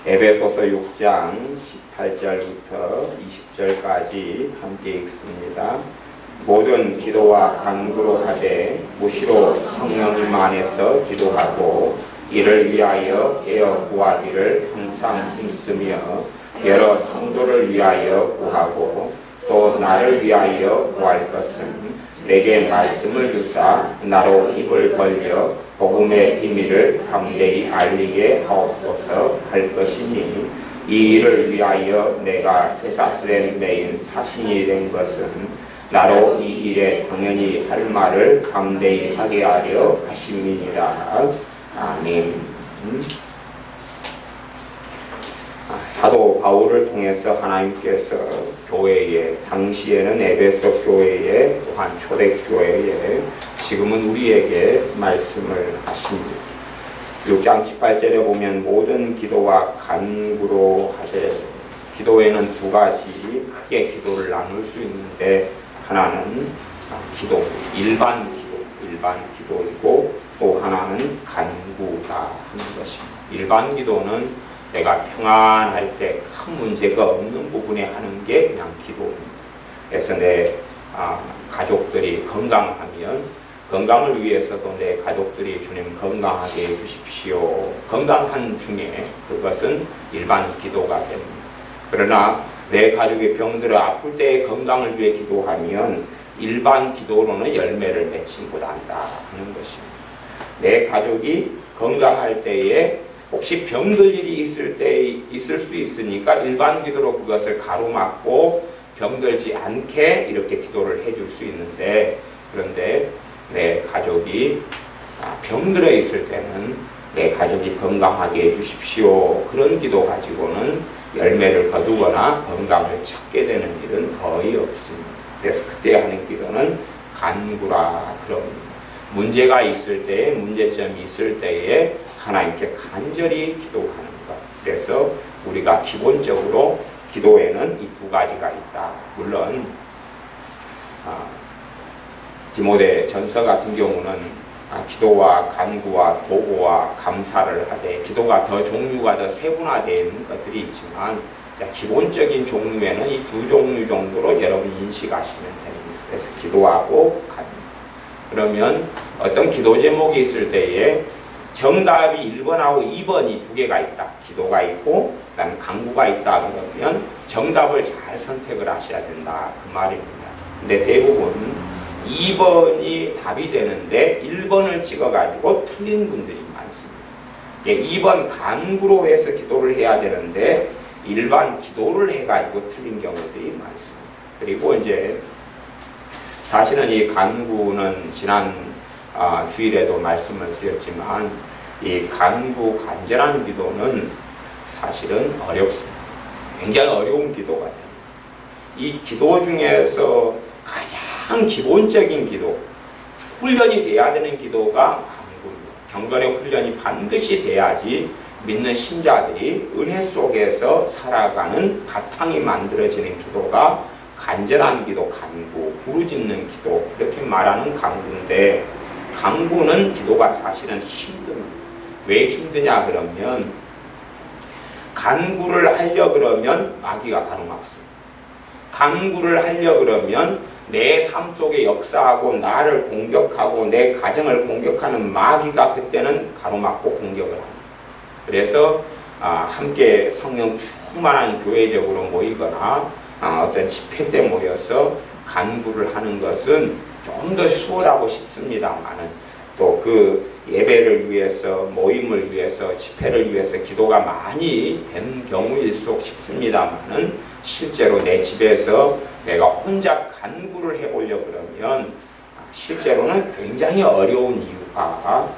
에베소서 6장 18절부터 20절까지 함께 읽습니다. 모든 기도와 간구로 하되 무시로 성령님 안에서 기도하고 이를 위하여 깨어 구하기를 항상 힘쓰며 여러 성도를 위하여 구하고 또 나를 위하여 구할 것은 내게 말씀을 주사 나로 입을 벌려 복음의 비밀을 담대히 알리게 하옵소서 할 것이니 이 일을 위하여 내가 쇠사슬에 매인 사신이 된 것은 나로 이 일에 당연히 할 말을 담대히 하게 하려 하심이니라. 아멘. 사도 바울을 통해서 하나님께서 교회에, 당시에는 에베소 교회에, 또한 초대교회에, 지금은 우리에게 말씀을 하십니다. 6장 18절에 보면 모든 기도와 간구로 하되, 기도에는 두 가지 크게 기도를 나눌 수 있는데, 하나는 기도, 일반 기도이고 또 하나는 간구가 하는 것입니다. 일반 기도는 내가 평안할 때 큰 문제가 없는 부분에 하는 게 그냥 기도입니다. 그래서 내 가족들이 건강하면 건강을 위해서도 내 가족들이 주님 건강하게 해주십시오. 건강한 중에 그것은 일반 기도가 됩니다. 그러나 내 가족이 병들어 아플 때의 건강을 위해 기도하면 일반 기도로는 열매를 맺지 못한다 하는 것입니다. 내 가족이 건강할 때에 혹시 병들 일이 있을 수 있으니까 일반 기도로 그것을 가로막고 병들지 않게 이렇게 기도를 해줄 수 있는데, 그런데 내 가족이 병들어 있을 때는 내 가족이 건강하게 해주십시오. 그런 기도 가지고는 열매를 거두거나 건강을 찾게 되는 일은 거의 없습니다. 그래서 그때 하는 기도는 간구라 그럽니다. 문제가 있을 때에, 문제점이 있을 때에 하나님께 간절히 기도하는 것. 그래서 우리가 기본적으로 기도에는 이 두 가지가 있다. 물론 디모데 전서 같은 경우는 기도와 간구와 도구와 감사를 하되 기도가 더 종류가 더 세분화된 것들이 있지만 기본적인 종류에는 이 두 종류 정도로 여러분이 인식하시면 됩니다. 그래서 기도하고 간구. 그러면 어떤 기도 제목이 있을 때에 정답이 1번하고 2번이 두 개가 있다. 기도가 있고 그다음에 간구가 있다. 그러면 정답을 잘 선택을 하셔야 된다. 그 말입니다. 근데 대부분 2번이 답이 되는데 1번을 찍어가지고 틀린 분들이 많습니다. 2번 간구로 해서 기도를 해야 되는데 일반 기도를 해가지고 틀린 경우들이 많습니다. 그리고 이제 사실은 이 간구는 지난 주일에도 말씀을 드렸지만 이 간구, 간절한 기도는 사실은 어렵습니다. 굉장히 어려운 기도 같아요. 이 기도 중에서 가장 기본적인 기도, 훈련이 돼야 되는 기도가 간구입니다. 경건의 훈련이 반드시 돼야지 믿는 신자들이 은혜 속에서 살아가는 바탕이 만들어지는 기도가 간절한 기도, 간구, 부르짖는 기도, 이렇게 말하는 간구인데, 간구는 기도가 사실은 힘듭니다. 왜 힘드냐 그러면 간구를 하려 그러면 마귀가 가로막습니다. 간구를 하려 그러면 내 삶 속에 역사하고 나를 공격하고 내 가정을 공격하는 마귀가 그때는 가로막고 공격을 합니다. 그래서 함께 성령 충만한 교회적으로 모이거나 어떤 집회 때 모여서 간구를 하는 것은 좀 더 수월하고 싶습니다만은 또 그 예배를 위해서, 모임을 위해서, 집회를 위해서 기도가 많이 된 경우일수록 쉽습니다만은 실제로 내 집에서 내가 혼자 간구를 해보려 그러면 실제로는 굉장히 어려운 이유가,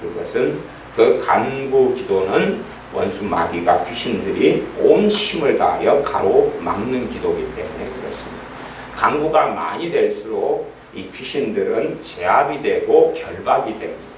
그것은 그 간구 기도는 원수 마귀가, 귀신들이 온 힘을 다하여 가로막는 기도이기 때문에 그렇습니다. 간구가 많이 될수록 이 귀신들은 제압이 되고 결박이 됩니다.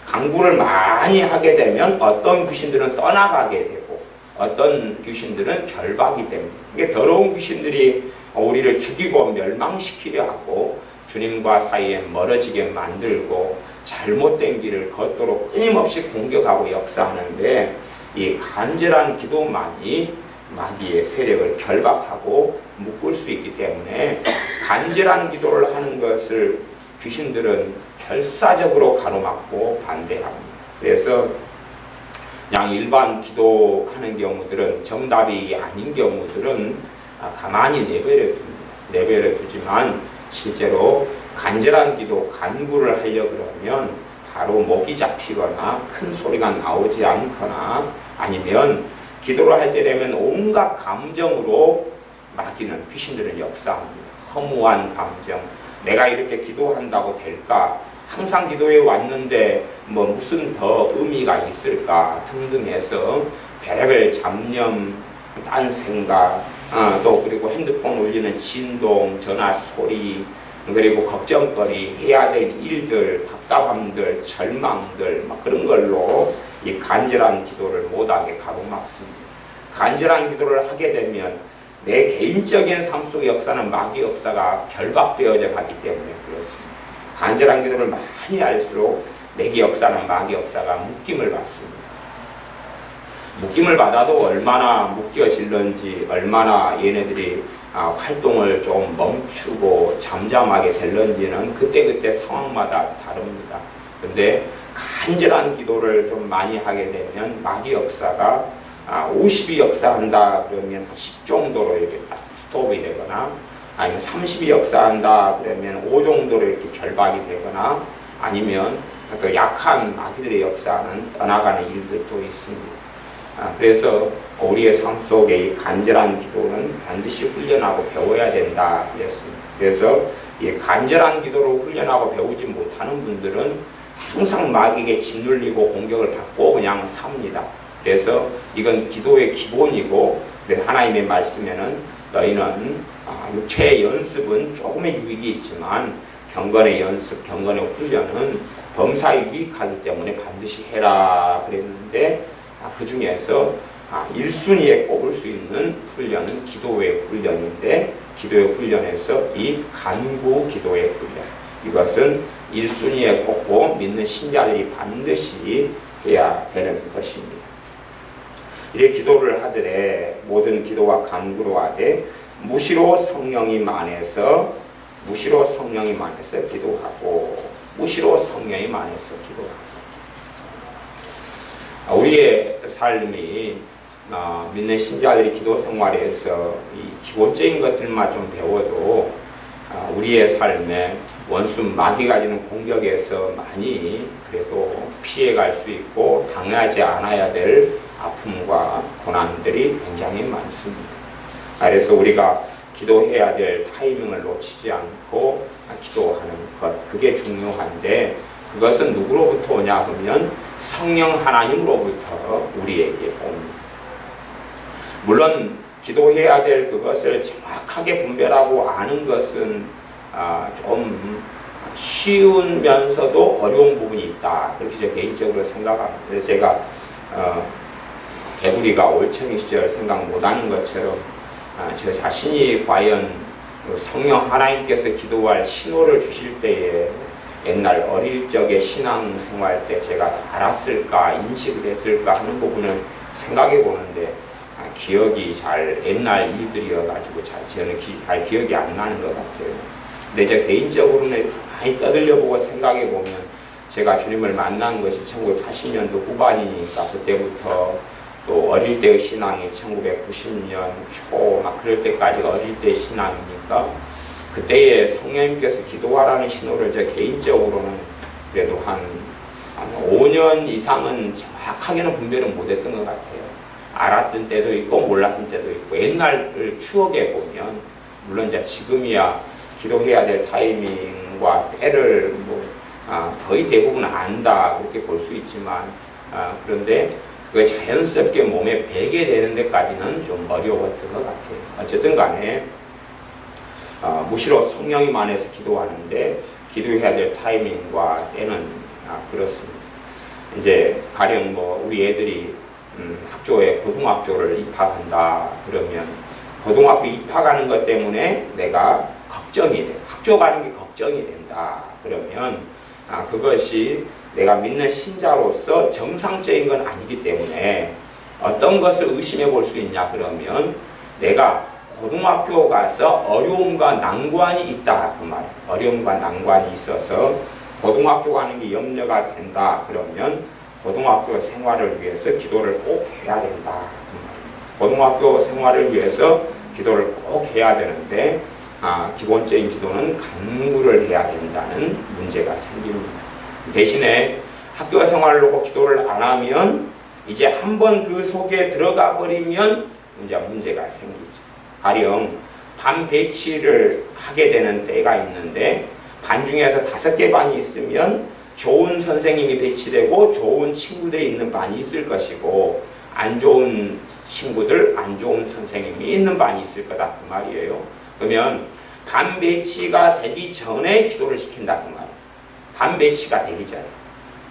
간구를 많이 하게 되면 어떤 귀신들은 떠나가게 되고 어떤 귀신들은 결박이 됩니다. 이게 더러운 귀신들이 우리를 죽이고 멸망시키려 하고 주님과 사이에 멀어지게 만들고 잘못된 길을 걷도록 끊임없이 공격하고 역사하는데, 이 간절한 기도만이 마귀의 세력을 결박하고 묶을 수 있기 때문에 간절한 기도를 하는 것을 귀신들은 결사적으로 가로막고 반대합니다. 그래서 그냥 일반 기도하는 경우들은 정답이 아닌 경우들은 가만히 내버려 두지만 실제로 간절한 기도, 간구를 하려 그러면 바로 목이 잡히거나 큰 소리가 나오지 않거나 아니면 기도를 할 때 되면 온갖 감정으로 마귀는 귀신들은 역사합니다. 허무한 감정, 내가 이렇게 기도한다고 될까? 항상 기도해 왔는데 뭐 무슨 더 의미가 있을까? 등등 해서 별의별 잡념, 딴 생각, 또 그리고 핸드폰 울리는 진동, 전화 소리, 그리고 걱정거리, 해야 될 일들, 답답함들, 절망들 막 그런 걸로 이 간절한 기도를 못하게 가로막습니다. 간절한 기도를 하게 되면 내 개인적인 삶 속의 역사는 마귀 역사가 결박되어져 가기 때문에 그렇습니다. 간절한 기도를 많이 할수록 내게 역사는 마귀 역사가 묶임을 받습니다. 묶임을 받아도 얼마나 묶여질런지, 얼마나 얘네들이 활동을 좀 멈추고 잠잠하게 될런지는 그때그때 상황마다 다릅니다. 근데 간절한 기도를 좀 많이 하게 되면 마귀 역사가 50이 역사한다 그러면 10 정도로 이렇게 딱 스톱이 되거나 아니면 30이 역사한다 그러면 5 정도로 이렇게 결박이 되거나 아니면 그 약한 마귀들의 역사는 떠나가는 일들도 있습니다. 그래서 우리의 삶 속에 이 간절한 기도는 반드시 훈련하고 배워야 된다 그랬습니다. 그래서 이 간절한 기도로 훈련하고 배우지 못하는 분들은 항상 마귀에게 짓눌리고 공격을 받고 그냥 삽니다. 그래서 이건 기도의 기본이고 하나님의 말씀에는 너희는 육체의 연습은 조금의 유익이 있지만 경건의 연습, 경건의 훈련은 범사에 유익하기 때문에 반드시 해라 그랬는데 그 중에서 1순위에 꼽을 수 있는 훈련은 기도의 훈련인데 기도의 훈련에서 이 간구 기도의 훈련 이것은 1순위에 꼽고 믿는 신자들이 반드시 해야 되는 것입니다. 이렇게 기도를 하되 모든 기도와 간구로 하되 무시로 성령이 만해서 기도하고 무시로 성령이 만해서 기도하고 우리의 삶이 믿는 신자들이 기도 생활에서 이 기본적인 것들만 좀 배워도 우리의 삶에 원수 마귀가 주는 공격에서 많이 그래도 피해갈 수 있고 당하지 않아야 될 아픔과 고난들이 굉장히 많습니다. 그래서 우리가 기도해야 될 타이밍을 놓치지 않고 기도하는 것 그게 중요한데 그것은 누구로부터 오냐 하면 성령 하나님으로부터 우리에게 옵니다. 물론 기도해야 될 그것을 정확하게 분별하고 아는 것은 좀 쉬우면서도 어려운 부분이 있다. 그렇게 제 개인적으로 생각합니다. 그래서 제가 개구리가 올챙이 시절 생각 못하는 것처럼 저 자신이 과연 성령 하나님께서 기도할 신호를 주실 때에 옛날 어릴 적의 신앙생활 때 제가 알았을까 인식을 했을까 하는 부분을 생각해 보는데 기억이 잘 옛날 일들이어가지고 저는 잘 기억이 안 나는 것 같아요. 근데 제 개인적으로는 많이 떠들려보고 생각해 보면 제가 주님을 만난 것이 1980년도 후반이니까 그때부터 또 어릴 때의 신앙이 1990년 초 막 그럴 때까지 어릴 때의 신앙이니까 그때에 성령님께서 기도하라는 신호를 제 개인적으로는 그래도 한 5년 이상은 정확하게는 분별은 못했던 것 같아요. 알았던 때도 있고 몰랐던 때도 있고 옛날을 추억해 보면 물론 이제 지금이야 기도해야 될 타이밍과 때를 거의 대부분 안다 그렇게 볼 수 있지만 그런데 그게 자연스럽게 몸에 배게 되는 데까지는 좀 어려웠던 것 같아요. 어쨌든 간에 무시로 성령이 만해서 기도하는데 기도해야 될 타이밍과 때는 그렇습니다. 이제 가령 우리 애들이 학교에 고등학교를 입학한다 그러면 고등학교 입학하는 것 때문에 내가 걱정이 돼. 학교 가는 게 걱정이 된다 그러면 그것이 내가 믿는 신자로서 정상적인 건 아니기 때문에 어떤 것을 의심해 볼 수 있냐 그러면 내가 고등학교 가서 어려움과 난관이 있다 그 말이에요. 어려움과 난관이 있어서 고등학교 가는 게 염려가 된다 그러면 고등학교 생활을 위해서 기도를 꼭 해야 된다 그 말이에요. 고등학교 생활을 위해서 기도를 꼭 해야 되는데 기본적인 기도는 간구를 해야 된다는 문제가 생깁니다. 대신에 학교 생활을 놓고 기도를 안 하면 이제 한번 그 속에 들어가 버리면 이제 문제가 생기죠. 가령 반 배치를 하게 되는 때가 있는데 반 중에서 5개 반이 있으면 좋은 선생님이 배치되고 좋은 친구들이 있는 반이 있을 것이고 안 좋은 친구들, 안 좋은 선생님이 있는 반이 있을 거다 그 말이에요. 그러면 반 배치가 되기 전에 기도를 시킨다 그 말이에요. 반 배치가 되기 전에.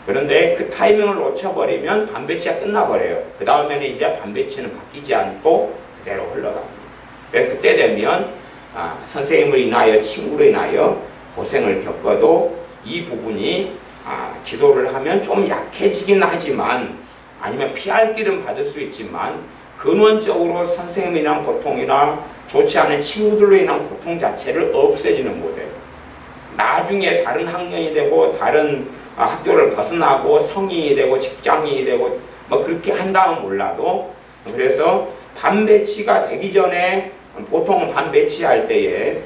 그런데 그 타이밍을 놓쳐버리면 반 배치가 끝나버려요. 그 다음에는 이제 반 배치는 바뀌지 않고 그대로 흘러갑니다. 그때 되면 선생님을 인하여 친구를 인하여 고생을 겪어도 이 부분이 기도를 하면 좀 약해지긴 하지만 아니면 피할 길은 받을 수 있지만 근원적으로 선생님에 인한 고통이나 좋지 않은 친구들로 인한 고통 자체를 없애지는 못해요. 나중에 다른 학년이 되고 다른 학교를 벗어나고 성인이 되고 직장인이 되고 뭐 그렇게 한다면 몰라도 그래서 반 배치가 되기 전에 보통 반 배치할 때에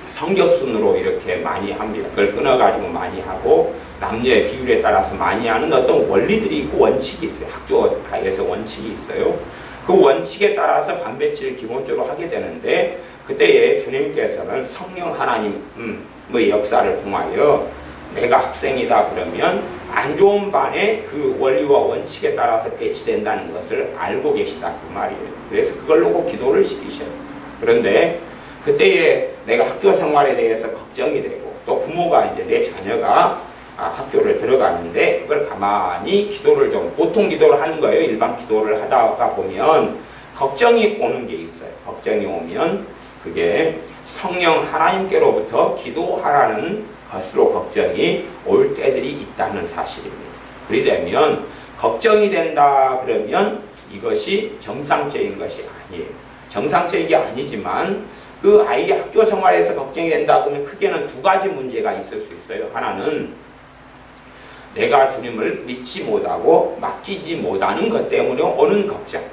성적순으로 이렇게 많이 합니다. 그걸 끊어가지고 많이 하고 남녀의 비율에 따라서 많이 하는 어떤 원리들이 있고 원칙이 있어요. 학교에서 원칙이 있어요. 그 원칙에 따라서 반 배치를 기본적으로 하게 되는데 그때에 주님께서는 성령 하나님의 역사를 통하여 내가 학생이다 그러면 안 좋은 반에 그 원리와 원칙에 따라서 배치된다는 것을 알고 계시다 그 말이에요. 그래서 그걸 놓고 기도를 시키셔요. 그런데 그때에 내가 학교 생활에 대해서 걱정이 되고 또 부모가 이제 내 자녀가 학교를 들어가는데 그걸 가만히 기도를 좀 보통 기도를 하는 거예요. 일반 기도를 하다가 보면 걱정이 오는 게 있어요. 걱정이 오면 그게 성령 하나님께로부터 기도하라는 것으로 걱정이 올 때들이 있다는 사실입니다. 그러되면 걱정이 된다 그러면 이것이 정상적인 것이 아니에요. 정상적인 게 아니지만 그 아이의 학교 생활에서 걱정이 된다 그러면 크게는 2가지 문제가 있을 수 있어요. 하나는 내가 주님을 믿지 못하고 맡기지 못하는 것 때문에 오는 걱정.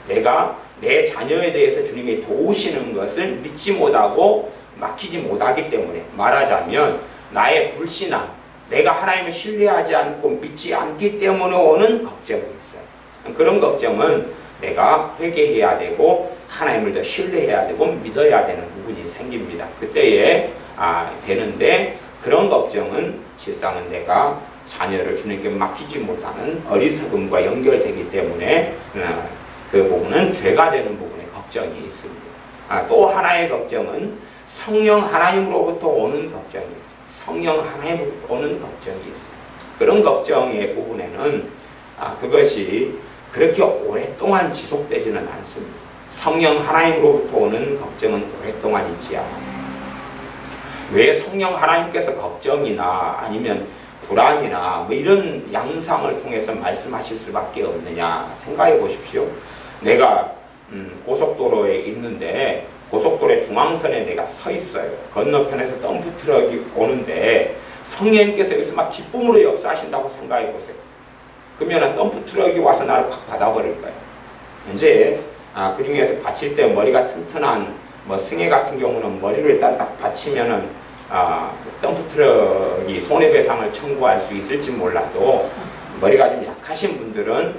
내가 내 자녀에 대해서 주님이 도우시는 것을 믿지 못하고 맡기지 못하기 때문에 말하자면 나의 불신앙, 내가 하나님을 신뢰하지 않고 믿지 않기 때문에 오는 걱정이 있어요. 그런 걱정은 내가 회개해야 되고 하나님을 더 신뢰해야 되고 믿어야 되는 부분이 생깁니다. 그때에 되는데 그런 걱정은 실상은 내가 자녀를 주님께 맡기지 못하는 어리석음과 연결되기 때문에 그 부분은 죄가 되는 부분에 걱정이 있습니다. 또 하나의 걱정은 성령 하나님으로부터 오는 걱정이 있어요. 성령 하나님으로부터 오는 걱정이 있어요. 그런 걱정의 부분에는 그것이 그렇게 오랫동안 지속되지는 않습니다. 성령 하나님으로부터 오는 걱정은 오랫동안 있지 않아요. 왜 성령 하나님께서 걱정이나 아니면 불안이나 뭐 이런 양상을 통해서 말씀하실 수밖에 없느냐 생각해 보십시오. 내가 고속도로에 있는데 고속도로의 중앙선에 내가 서 있어요. 건너편에서 덤프트럭이 오는데 성령님께서 여기서 막 기쁨으로 역사하신다고 생각해 보세요. 그러면 덤프트럭이 와서 나를 확 받아버릴 거예요. 이제 그 중에서 받칠 때 머리가 튼튼한 뭐 승혜 같은 경우는 머리를 일단 딱 받치면은 덤프트럭이 손해배상을 청구할 수 있을지 몰라도 머리가 좀 약하신 분들은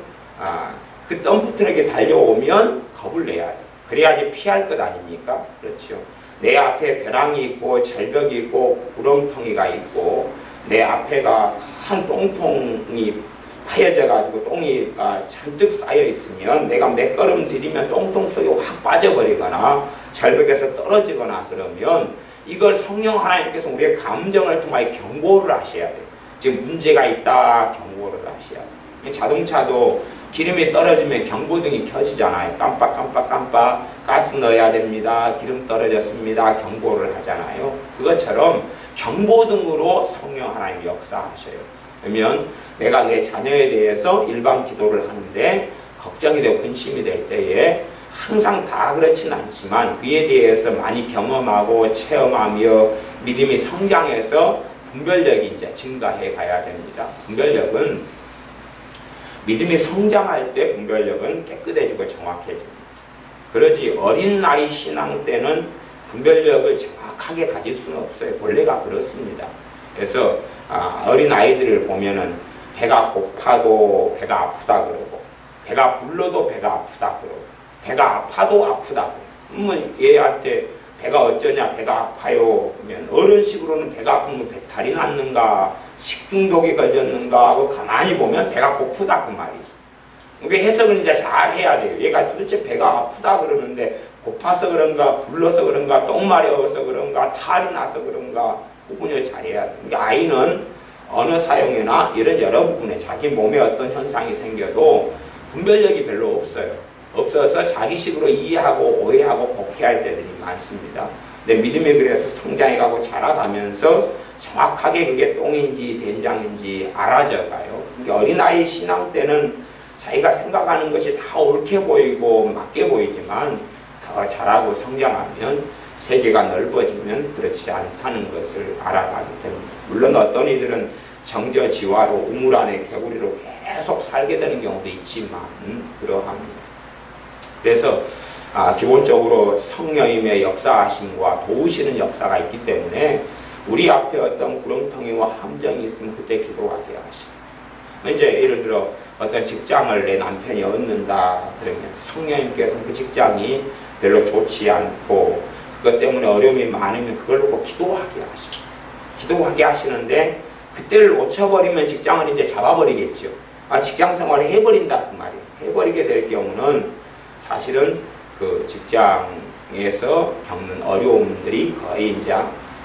그 덤프트럭에 달려오면 겁을 내야 돼요. 그래야지 피할 것 아닙니까? 그렇죠. 내 앞에 벼랑이 있고 절벽이 있고 구렁텅이가 있고 내 앞에가 한 똥통이 파여져가지고 똥이 잔뜩 쌓여 있으면 내가 몇 걸음 들이면 똥통 속에 확 빠져버리거나 절벽에서 떨어지거나 그러면 이걸 성령 하나님께서 우리의 감정을 통하여 경고를 하셔야 돼요. 지금 문제가 있다 경고를 하셔야 돼요. 자동차도 기름이 떨어지면 경고등이 켜지잖아요. 깜빡 가스 넣어야 됩니다. 기름 떨어졌습니다. 경고를 하잖아요. 그것처럼 경고등으로 성령 하나님 역사하셔요. 그러면 내가 내 자녀에 대해서 일반 기도를 하는데 걱정이 되고 근심이 될 때에 항상 다 그렇진 않지만 그에 대해서 많이 경험하고 체험하며 믿음이 성장해서 분별력이 이제 증가해 가야 됩니다. 분별력은 믿음이 성장할 때 분별력은 깨끗해지고 정확해집니다. 그러지 어린 나이 신앙 때는 분별력을 정확하게 가질 수는 없어요. 본래가 그렇습니다. 그래서 어린 아이들을 보면은 배가 고파도 배가 아프다 그러고 배가 불러도 배가 아프다 그러고 배가 아파도 아프다 그러고 얘한테 배가 어쩌냐 배가 아파요 그러면 어른식으로는 배가 아프면 배탈이 났는가 식중독이 걸렸는가 하고 가만히 보면 배가 고프다 그 말이죠. 왜 해석을 이제 잘 해야 돼요. 얘가 도대체 배가 아프다 그러는데 고파서 그런가 불러서 그런가 똥 마려워서 그런가 탈이 나서 그런가 구분을 잘해야 돼요. 그러니까 아이는 언어 사용이나 이런 여러 부분에 자기 몸에 어떤 현상이 생겨도 분별력이 별로 없어요. 없어서 자기식으로 이해하고 오해하고 곡해할 때들이 많습니다. 근데 믿음이 그래서 성장해가고 자라가면서 정확하게 그게 똥인지 된장인지 알아져가요. 그러니까 어린아이 신앙 때는 자기가 생각하는 것이 다 옳게 보이고 맞게 보이지만 더 자라고 성장하면 세계가 넓어지면 그렇지 않다는 것을 알아가게 됩니다. 물론 어떤 이들은 정저지화로 우물 안에 개구리로 계속 살게 되는 경우도 있지만 그러합니다. 그래서 기본적으로 성령님의 역사하심과 도우시는 역사가 있기 때문에 우리 앞에 어떤 구렁텅이와 함정이 있으면 그때 기도하게 하십니다. 이제 예를 들어 어떤 직장을 내 남편이 얻는다 그러면 성령님께서는 그 직장이 별로 좋지 않고 그것 때문에 어려움이 많으면 그걸 놓고 기도하게 하십니다. 기도하게 하시는데 그때를 놓쳐버리면 직장을 이제 잡아버리겠죠. 직장 생활을 해버린다 그 말이에요. 해버리게 될 경우는 사실은 그 직장에서 겪는 어려움들이 거의 이제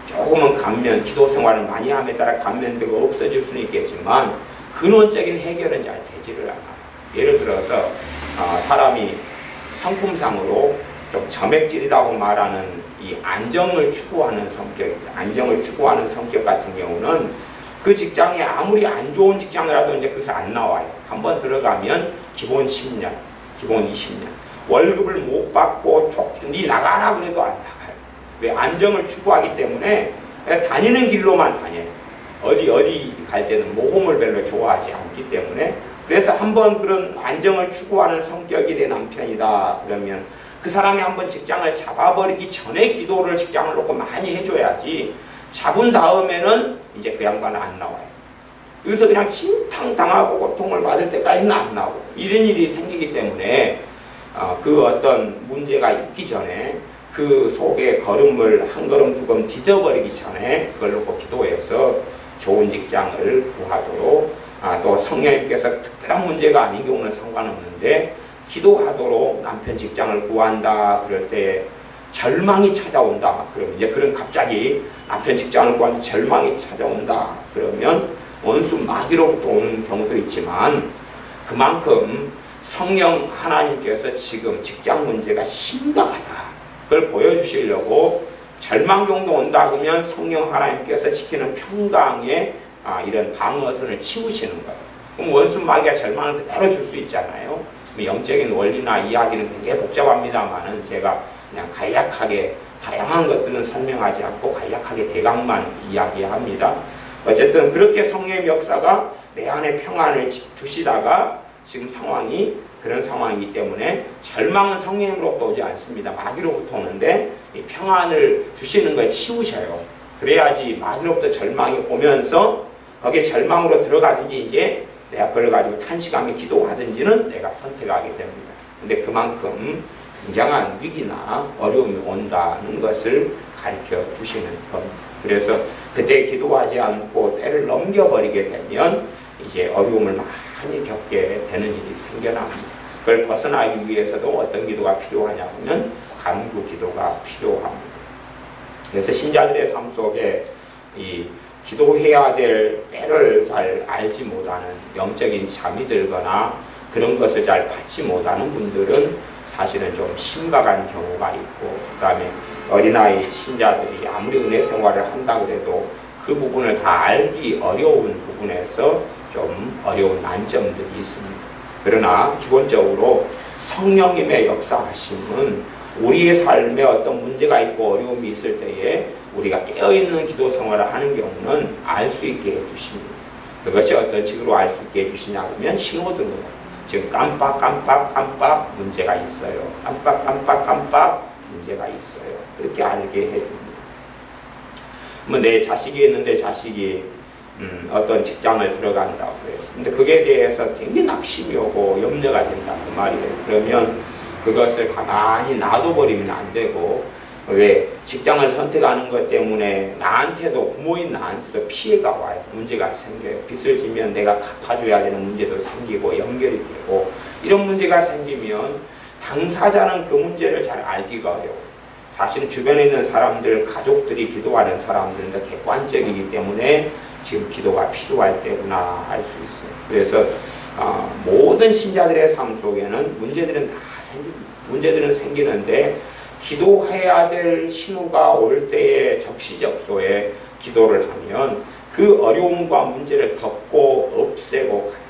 조금은 기도 생활을 많이 함에 따라 감면되고 없어질 수는 있겠지만 근원적인 해결은 잘 되지를 않아요. 예를 들어서 사람이 성품상으로 좀 점액질이라고 말하는 이 안정을 추구하는 성격이 있어요. 안정을 추구하는 성격 같은 경우는 그 직장이 아무리 안 좋은 직장이라도 이제 그래서 안 나와요. 한번 들어가면 기본 10년, 기본 20년. 월급을 못 받고 니 나가라 그래도 안 나가요. 왜? 안정을 추구하기 때문에 다니는 길로만 다녀요. 어디 갈 때는 모험을 별로 좋아하지 않기 때문에 그래서 한번 그런 안정을 추구하는 성격이 내 남편이다 그러면 그 사람이 한번 직장을 잡아버리기 전에 기도를 직장을 놓고 많이 해줘야지 잡은 다음에는 이제 그 양반은 안 나와요. 여기서 그냥 침탕당하고 고통을 받을 때까지는 안 나오고 이런 일이 생기기 때문에 그 어떤 문제가 있기 전에 그 속에 걸음을 한 걸음 두 걸음 디뎌버리기 전에 그걸 놓고 기도해서 좋은 직장을 구하도록 또 성령님께서 특별한 문제가 아닌 경우는 상관없는데 기도하도록 남편 직장을 구한다 그럴 때 절망이 찾아온다 그러면 이제 그런 갑자기 남편 직장을 구하는데 절망이 찾아온다 그러면 원수 마귀로부터 오는 경우도 있지만 그만큼 성령 하나님께서 지금 직장 문제가 심각하다 그걸 보여주시려고 절망 정도 온다 그러면 성령 하나님께서 지키는 평강의 이런 방어선을 치우시는 거예요. 그럼 원수 마귀가 절망을 그대로 줄 수 있잖아요. 영적인 원리나 이야기는 굉장히 복잡합니다만은 제가 그냥 간략하게 다양한 것들은 설명하지 않고 간략하게 대강만 이야기합니다. 어쨌든 그렇게 성령의 역사가 내 안에 평안을 주시다가 지금 상황이 그런 상황이기 때문에 절망은 성령으로부터 오지 않습니다. 마귀로부터 오는데 이 평안을 주시는 걸 치우셔요. 그래야지 마귀로부터 절망이 오면서 거기에 절망으로 들어가든지 이제 내가 그걸 가지고 탄식하며 기도하든지는 내가 선택하게 됩니다. 근데 그만큼 굉장한 위기나 어려움이 온다는 것을 가르쳐 주시는 겁니다. 그래서 그때 기도하지 않고 때를 넘겨버리게 되면 이제 어려움을 많이 겪게 되는 일이 생겨납니다. 그걸 벗어나기 위해서도 어떤 기도가 필요하냐 하면 간구 기도가 필요합니다. 그래서 신자들의 삶 속에 이 기도해야 될 때를 잘 알지 못하는 영적인 잠이 들거나 그런 것을 잘 받지 못하는 분들은 사실은 좀 심각한 경우가 있고 그 다음에 어린아이 신자들이 아무리 은혜 생활을 한다고 해도 그 부분을 다 알기 어려운 부분에서 좀 어려운 난점들이 있습니다. 그러나 기본적으로 성령님의 역사하심은 우리의 삶에 어떤 문제가 있고 어려움이 있을 때에 우리가 깨어있는 기도 생활을 하는 경우는 알 수 있게 해주십니다. 그것이 어떤 식으로 알 수 있게 해주시냐 하면 신호등으로 지금 깜빡 문제가 있어요. 깜빡 문제가 있어요. 그렇게 알게 해줍니다. 뭐 내 자식이 있는데 자식이 어떤 직장을 들어간다고 해요. 근데 그게 대해서 굉장히 낙심이 오고 염려가 된다 그 말이에요. 그러면 그것을 가만히 놔둬버리면 안 되고, 왜 직장을 선택하는 것 때문에 나한테도, 부모인 나한테도 피해가 와요. 문제가 생겨요. 빚을 지면 내가 갚아줘야 되는 문제도 생기고 연결이 되고, 이런 문제가 생기면 당사자는 그 문제를 잘 알기가 어려워요. 사실 주변에 있는 사람들, 가족들이 기도하는 사람들은 객관적이기 때문에 지금 기도가 필요할 때구나 알 수 있어요. 그래서 모든 신자들의 삶 속에는 문제들은 다 문제들은 생기는데, 기도해야 될 신호가 올 때에 적시적소에 기도를 하면 그 어려움과 문제를 덮고 없애고 가요.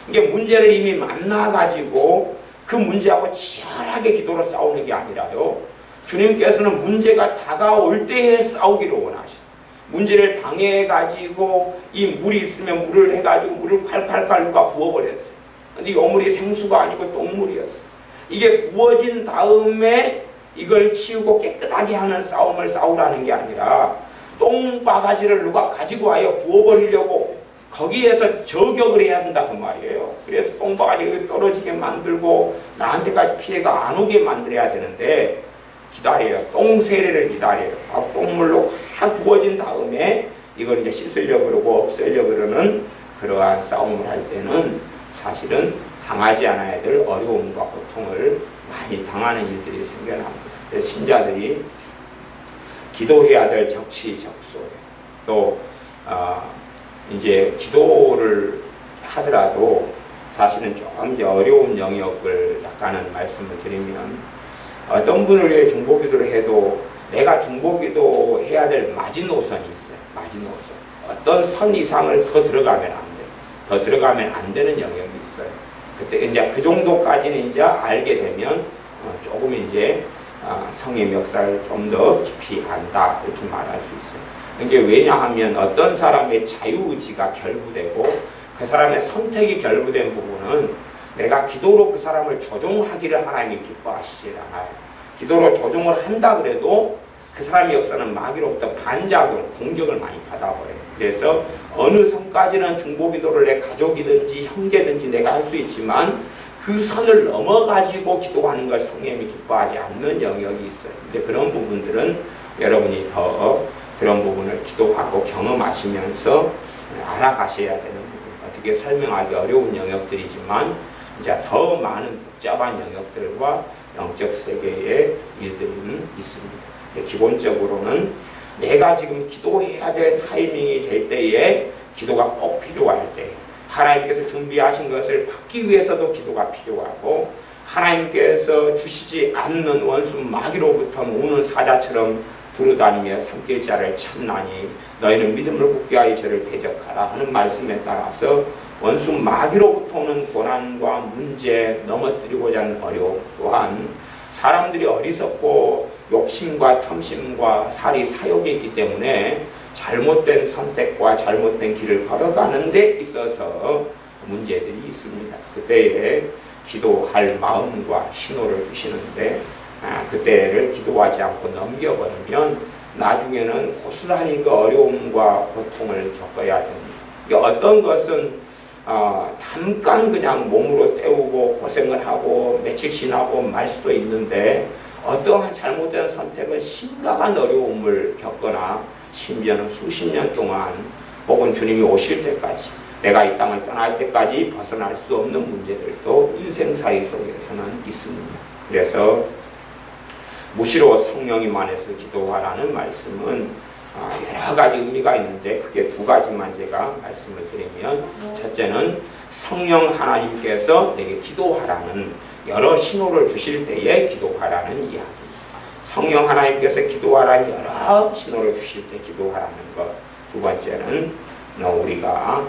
이게 문제를 이미 만나가지고 그 문제하고 치열하게 기도로 싸우는 게 아니라요, 주님께서는 문제가 다가올 때에 싸우기를 원하셔요. 문제를 당해가지고 이 물이 있으면 물을 해가지고 물을 콸콸콸 누가 부어버렸어요. 근데 이 물이 생수가 아니고 똥물이었어요. 이게 부어진 다음에 이걸 치우고 깨끗하게 하는 싸움을 싸우라는 게 아니라, 똥바가지를 누가 가지고 와요 부어버리려고 거기에서 저격을 해야 된다 그 말이에요. 그래서 똥바가지가 떨어지게 만들고 나한테까지 피해가 안 오게 만들어야 되는데, 기다려요. 똥 세례를 기다려요. 똥물로 확 부어진 다음에 이걸 이제 씻으려고 그러고 없애려고 그러는 그러한 싸움을 할 때는 사실은 당하지 않아야 될 어려움과 고통을 많이 당하는 일들이 생겨납니다. 그래서 신자들이 기도해야 될 적시적소, 또 이제 기도를 하더라도 사실은 조금 이제 어려운 영역을 약간은 말씀을 드리면, 어떤 분을 위해 중보기도를 해도 내가 중보기도 해야 될 마지노선이 있어요. 마지노선. 어떤 선 이상을 더 들어가면 안 돼요. 더 들어가면 안 되는 영역이 있어요. 그때 이제 그 정도까지는 이제 알게 되면 조금 이제 성의 역사를 좀 더 깊이 안다 이렇게 말할 수 있어요. 이게 왜냐하면 어떤 사람의 자유의지가 결부되고 그 사람의 선택이 결부된 부분은 내가 기도로 그 사람을 조종하기를 하나님이 기뻐하시지 않아요. 기도로 조종을 한다 그래도 그 사람의 역사는 마귀로부터 반작용, 공격을 많이 받아버려요. 그래서 어느 선까지는 중보기도를 내 가족이든지 형제든지 내가 할 수 있지만 그 선을 넘어가지고 기도하는 걸 성령님이 기뻐하지 않는 영역이 있어요. 근데 그런 부분들은 여러분이 더 그런 부분을 기도하고 경험하시면서 알아가셔야 되는 부분. 어떻게 설명하기 어려운 영역들이지만 이제 더 많은 복잡한 영역들과 영적 세계의 일들이 있습니다. 기본적으로는 내가 지금 기도해야 될 타이밍이 될 때에 기도가 꼭 필요할 때, 하나님께서 준비하신 것을 받기 위해서도 기도가 필요하고, 하나님께서 주시지 않는 원수 마귀로부터는 오는 사자처럼 두루다니며 삼킬자를 참나니 너희는 믿음을 굳게 하여 저를 대적하라 하는 말씀에 따라서 원수 마귀로부터 오는 고난과 문제, 넘어뜨리고자 하는 어려움, 또한 사람들이 어리석고 욕심과 탐심과 살이 사욕이 있기 때문에 잘못된 선택과 잘못된 길을 걸어가는 데 있어서 문제들이 있습니다. 그때에 기도할 마음과 신호를 주시는데, 그때를 기도하지 않고 넘겨버리면 나중에는 고스란히 그 어려움과 고통을 겪어야 됩니다. 어떤 것은 잠깐 그냥 몸으로 때우고 고생을 하고 며칠 지나고 말 수도 있는데, 어떠한 잘못된 선택은 심각한 어려움을 겪거나 심지어는 수십 년 동안 혹은 주님이 오실 때까지, 내가 이 땅을 떠날 때까지 벗어날 수 없는 문제들도 인생사의 속에서는 있습니다. 그래서 무시로 성령님 안에서 기도하라는 말씀은 여러 가지 의미가 있는데 크게 두 가지만 제가 말씀을 드리면, 첫째는 성령 하나님께서 내게 기도하라는 여러 신호를 주실 때에 기도하라는 이야기. 성령 하나님께서 기도하라는 여러 신호를 주실 때 기도하라는 것. 두 번째는 우리가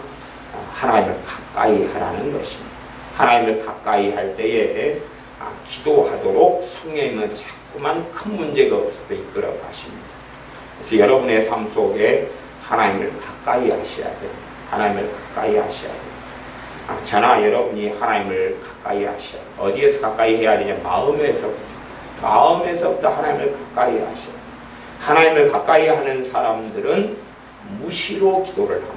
하나님을 가까이 하라는 것입니다. 하나님을 가까이 할 때에 기도하도록 성령님은 자꾸만 큰 문제가 없어도 이끌어 가십니다. 그래서 여러분의 삶 속에 하나님을 가까이 하셔야 돼요. 하나님을 가까이 하셔야 돼요. 저나 여러분이 하나님을 가까이 하셔야 돼요. 어디에서 가까이 해야 되냐? 마음에서부터 하나님을 가까이 하셔야 돼요. 하나님을 가까이 하는 사람들은 무시로 기도를 합니다.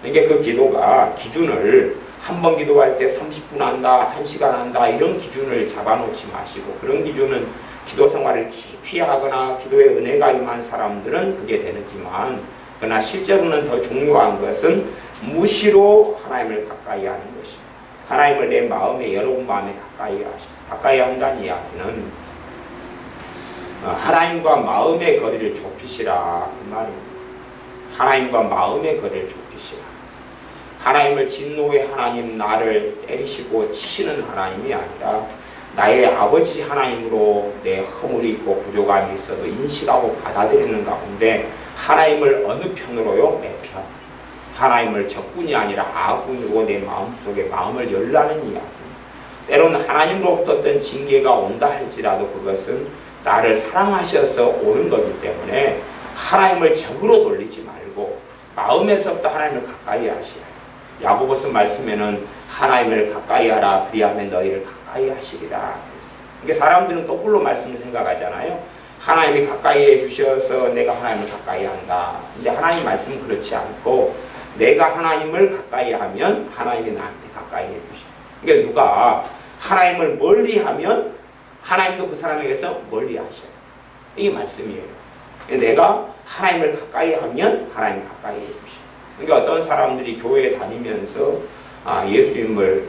그러니까 그 기도가 기준을 한 번 기도할 때 30분 한다, 1시간 한다 이런 기준을 잡아놓지 마시고, 그런 기준은 기도 생활을 깊이 하거나 기도의 은혜가 임한 사람들은 그게 되지만, 그러나 실제로는 더 중요한 것은 무시로 하나님을 가까이 하는 것입니다. 하나님을 내 마음에, 여러분 마음에 가까이 한다는 이야기는 하나님과 마음의 거리를 좁히시라 그 말입니다. 하나님과 마음의 거리를 좁히시라. 하나님을 진노의 하나님, 나를 때리시고 치시는 하나님이 아니라 나의 아버지 하나님으로 내 허물이 있고 부족함이 있어도 인식하고 받아들이는 가운데 하나님을 어느 편으로요? 내 편. 하나님을 적군이 아니라 아군으로 내 마음속에 마음을 열라는 이야기입니다. 때로는 하나님으로부터 어떤 징계가 온다 할지라도 그것은 나를 사랑하셔서 오는 거기 때문에 하나님을 적으로 돌리지 말고 마음에서부터 하나님을 가까이 하시라. 야고보서 말씀에는 하나님을 가까이 하라, 그리하면 너희를 가까이 하시리라. 이게 사람들은 거꾸로 말씀을 생각하잖아요. 하나님이 가까이 해주셔서 내가 하나님을 가까이 한다. 근데 하나님 말씀은 그렇지 않고 내가 하나님을 가까이 하면 하나님이 나한테 가까이 해주셔. 그러니까 누가 하나님을 멀리 하면 하나님도 그 사람에게서 멀리 하셔요. 이게 말씀이에요. 내가 하나님을 가까이 하면 하나님 가까이 해주셔. 그러니까 어떤 사람들이 교회에 다니면서 예수님을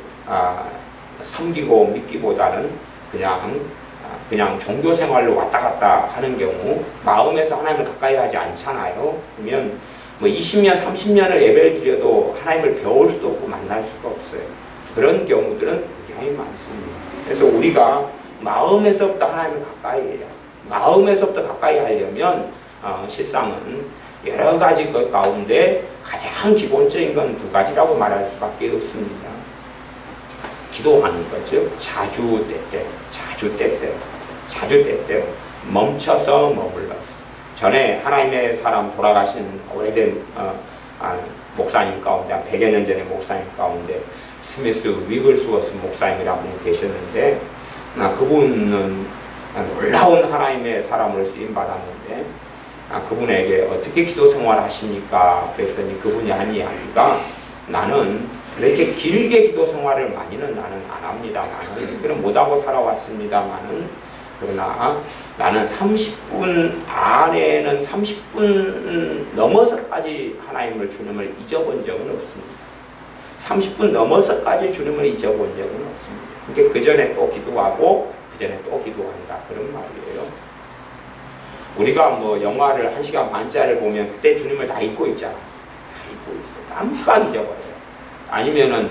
섬기고 믿기보다는 그냥 종교 생활로 왔다 갔다 하는 경우, 마음에서 하나님을 가까이 하지 않잖아요. 그러면 20년, 30년을 예배를 드려도 하나님을 배울 수도 없고 만날 수가 없어요. 그런 경우들은 굉장히 많습니다. 그래서 우리가 마음에서부터 하나님을 가까이 해야, 마음에서부터 가까이 하려면 실상은 여러 가지 것 가운데 가장 기본적인 건 두 가지라고 말할 수밖에 없습니다. 기도하는 거죠. 자주 때때로 멈춰서 머물러서. 전에 하나님의 사람 돌아가신 오래된 목사님 가운데, 100여 년 전의 목사님 가운데 스미스 위글스워스 목사님이라는 분이 계셨는데, 그분은 놀라운 하나님의 사람으로 쓰임받았는데, 그분에게 어떻게 기도 생활을 하십니까? 그랬더니 그분이 한 이야기가, 나는 그렇게 길게 기도 생활을 많이는 나는 안 합니다만은, 그럼 못하고 살아왔습니다만은, 그러나 나는 30분 안에는 30분 넘어서까지 하나님을, 주님을 잊어본 적은 없습니다. 30분 넘어서까지 주님을 잊어본 적은 없습니다. 그러니까 그 전에 또 기도하고 그 전에 또 기도한다, 그런 말이에요. 우리가 영화를 1시간 반짜리를 보면 그때 주님을 다 잊고 있잖아. 다 잊고 있어. 깜빡 잊어버려요. 아니면은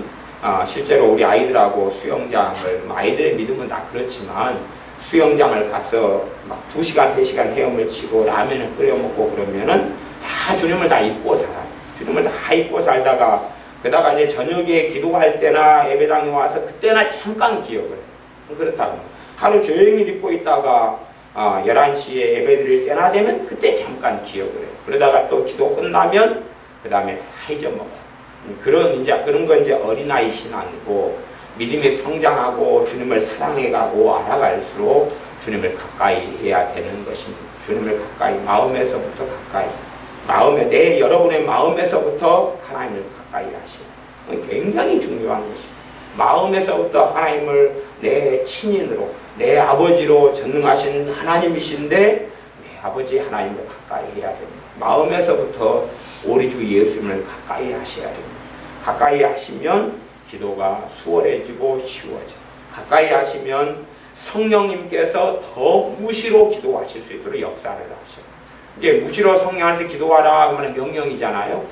실제로 우리 아이들하고 수영장을, 아이들의 믿음은 다 그렇지만 수영장을 가서 막 2시간, 3시간 헤엄을 치고 라면을 끓여 먹고 그러면은 다 주님을 다 잊고 살아요. 주님을 다 잊고 살다가 그러다가 이제 저녁에 기도할 때나 예배당에 와서 그때나 잠깐 기억을 해요. 그렇다고 하루 종일 잊고 있다가 11시에 예배 드릴 때나 되면 그때 잠깐 기억을 해요. 그러다가 또 기도 끝나면 그 다음에 다 잊어먹어요. 그런 거 이제 어린아이 신앙이고, 믿음이 성장하고 주님을 사랑해가고 알아갈수록 주님을 가까이 해야 되는 것입니다. 주님을 가까이, 마음에서부터 가까이, 여러분의 마음에서부터 하나님을 가까이 하시는, 굉장히 중요한 것입니다. 마음에서부터 하나님을 내 친인으로, 내 아버지로 전능하신 하나님이신데 내 아버지 하나님을 가까이 해야 됩니다. 마음에서부터 우리 주 예수님을 가까이 하셔야 됩니다. 가까이 하시면 기도가 수월해지고 쉬워져요. 가까이 하시면 성령님께서 더 무시로 기도하실 수 있도록 역사를 하셔요. 이제 무시로 성령 안에서 기도하라 하면 명령이잖아요.